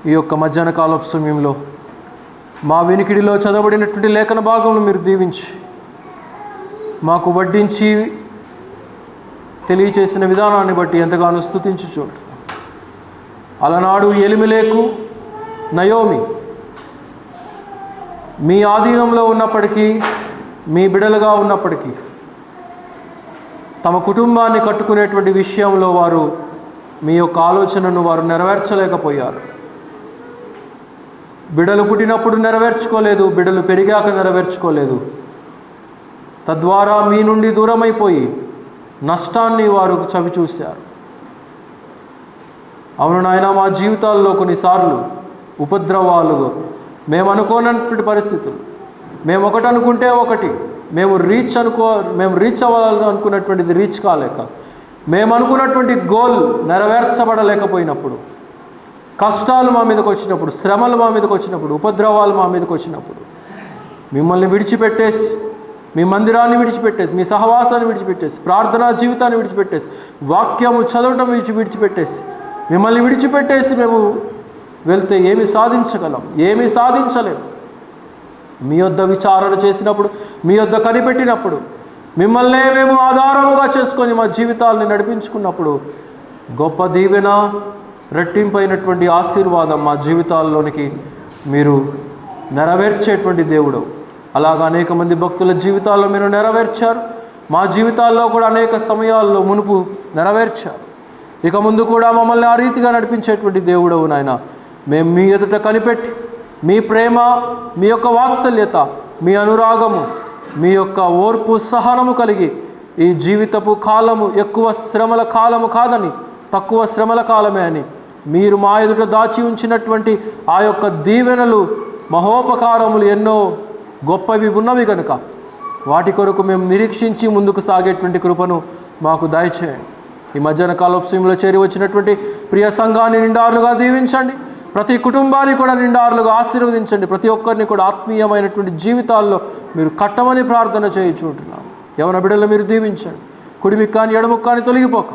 ఈ యొక్క మధ్యాహ్న కాలపు సమయంలో మా వినికిడిలో చదవబడినటువంటి లేఖన భాగంలో మీరు దీవించి మాకు వడ్డించి తెలియచేసిన విధానాన్ని బట్టి ఎంతగానో స్తుతించి చూడు. అలనాడు ఎలిమెలెకు, నయోమి మీ ఆధీనంలో ఉన్నప్పటికీ, మీ బిడలుగా ఉన్నప్పటికీ తమ కుటుంబాన్ని కట్టుకునేటువంటి విషయంలో వారు మీ యొక్క ఆలోచనను వారు నెరవేర్చలేకపోయారు. బిడ్డలు పుట్టినప్పుడు నెరవేర్చుకోలేదు, బిడ్డలు పెరిగాక నెరవేర్చుకోలేదు. తద్వారా మీ నుండి దూరమైపోయి నష్టాన్ని వారు చవి చూశారు. అవును నాయన, మా జీవితాల్లో కొన్నిసార్లు ఉపద్రవాలు, మేము అనుకోనటువంటి పరిస్థితులు, మేము ఒకటి అనుకుంటే ఒకటి, మేము రీచ్ అవ్వాలని అనుకున్నటువంటిది రీచ్ కాలేక, మేము అనుకున్నటువంటి గోల్ నెరవేర్చబడలేకపోయినప్పుడు, కష్టాలు మా మీదకి వచ్చినప్పుడు, శ్రమలు మా మీదకి వచ్చినప్పుడు, ఉపద్రవాలు మా మీదకి వచ్చినప్పుడు మిమ్మల్ని విడిచిపెట్టేసి, మీ మందిరాన్ని విడిచిపెట్టేసి, మీ సహవాసాన్ని విడిచిపెట్టేసి, ప్రార్థనా జీవితాన్ని విడిచిపెట్టేసి, వాక్యము చదవటం విడిచిపెట్టేసి, మిమ్మల్ని విడిచిపెట్టేసి మేము వెళ్తే ఏమి సాధించగలం? ఏమీ సాధించలేము. మీ యొద్ద విచారణ చేసినప్పుడు, మీ యొద్ద కనిపెట్టినప్పుడు, మిమ్మల్నే మేము ఆధారముగా చేసుకొని మా జీవితాలని నడిపించుకున్నప్పుడు గొప్ప దీవెన, రెట్టింపైనటువంటి ఆశీర్వాదం మా జీవితాల్లోనికి మీరు నెరవేర్చేటువంటి దేవుడు. అలాగా అనేక మంది భక్తుల జీవితాల్లో మీరు నెరవేర్చారు. మా జీవితాల్లో కూడా అనేక సమయాల్లో మునుపు నెరవేర్చారు. ఇక ముందు కూడా మమ్మల్ని ఆ రీతిగా నడిపించేటువంటి దేవుడవు నాయన. మేము మీ ఎదుట కనిపెట్టి మీ ప్రేమ, మీ యొక్క వాత్సల్యత, మీ అనురాగము, మీ యొక్క ఓర్పు సహనము కలిగి ఈ జీవితపు కాలము ఎక్కువ శ్రమల కాలము కాదని, తక్కువ శ్రమల కాలమే అని మీరు మా ఎదుట దాచి ఉంచినటువంటి ఆ యొక్క దీవెనలు, మహోపకారములు ఎన్నో గొప్పవి ఉన్నవి కనుక వాటి కొరకు మేము నిరీక్షించి ముందుకు సాగేటువంటి కృపను మాకు దయచేయండి. ఈ మధ్యాహ్న కాలపు సమయంలో చేరి వచ్చినటువంటి ప్రియ సంఘాన్ని నిండారులుగా దీవించండి. ప్రతి కుటుంబాన్ని కూడా నిండారులుగా ఆశీర్వదించండి. ప్రతి ఒక్కరిని కూడా ఆత్మీయమైనటువంటి జీవితాల్లో మీరు కట్టమని ప్రార్థన చేయించుకుంటున్నాం. యవన బిడ్డలు మీరు దీవించండి. కుడిమికి కానీ ఎడముకు కానీ తొలగిపోక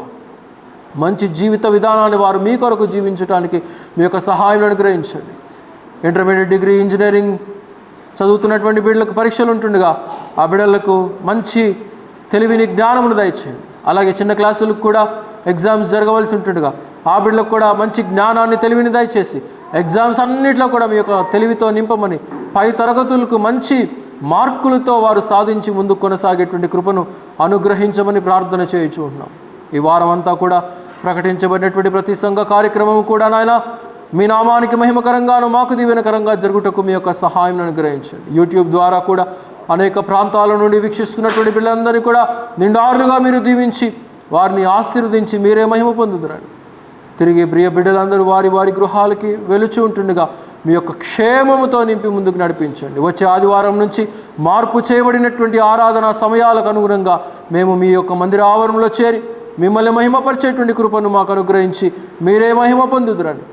మంచి జీవిత విధానాన్ని వారు మీ కొరకు జీవించడానికి మీ యొక్క సహాయం అనుగ్రహించండి. ఇంటర్మీడియట్ డిగ్రీ, ఇంజనీరింగ్ చదువుతున్నటువంటి బిడ్డలకు పరీక్షలు ఉంటుండగా ఆ బిడ్డలకు మంచి తెలివిని, జ్ఞానమును దయచేయండి. అలాగే చిన్న క్లాసులకు కూడా ఎగ్జామ్స్ జరగవలసి ఉంటుండగా ఆ బిడ్డలకు కూడా మంచి జ్ఞానాన్ని, తెలివిని దయచేసి ఎగ్జామ్స్ అన్నింటిలో కూడా మీ యొక్క తెలివితో నింపమని, పై తరగతులకు మంచి మార్కులతో వారు సాధించి ముందుకు కొనసాగేటువంటి కృపను అనుగ్రహించమని ప్రార్థన చేయించుకుంటున్నాం. ఈ వారం అంతా కూడా ప్రకటించబడినటువంటి ప్రతి సంఘ కార్యక్రమం కూడా నాయన మీ నామానికి మహిమకరంగాను మాకు దీవెనకరంగా జరుగుటకు మీ యొక్క సహాయం అనుగ్రహించండి. యూట్యూబ్ ద్వారా కూడా అనేక ప్రాంతాల నుండి వీక్షిస్తున్నటువంటి పిల్లలందరినీ కూడా నిండారులుగా మీరు దీవించి వారిని ఆశీర్వదించి మీరే మహిమ పొందుతున్నారు. తిరిగి ప్రియ బిడ్డలందరూ వారి వారి గృహాలకి వెలుచు ఉంటుండగా మీ యొక్క క్షేమముతో నింపి ముందుకు నడిపించండి. వచ్చే ఆదివారం నుంచి మార్పు చేయబడినటువంటి ఆరాధన సమయాలకు అనుగుణంగా మేము మీ యొక్క మందిర ఆవరణలో చేరి మిమ్మల్ని మహిమపరిచేటువంటి కృపను మాకు అనుగ్రహించి మీరే మహిమ పొందుదురని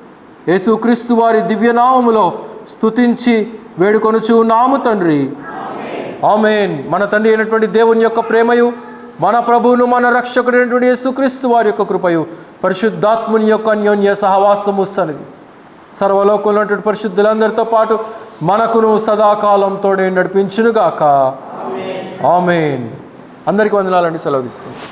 యేసుక్రీస్తు వారి దివ్యనామములో స్తుతించి వేడుకొనుచు నాము తండ్రి. ఆమేన్. మన తండ్రి అయినటువంటి దేవుని యొక్క ప్రేమయు, మన ప్రభువును మన రక్షకుడైనటువంటి యేసుక్రీస్తు వారి యొక్క కృపయు, పరిశుద్ధాత్ముని యొక్క అన్యోన్య సహవాసము సన్నిధి సర్వలోకంలో ఉన్నటువంటి పరిశుద్ధులందరితో పాటు మనకును సదాకాలం తోడే నడిపించునుగాక. ఆమేన్. అందరికీ వందనాలండి. సెలవు తీసుకుంటాం.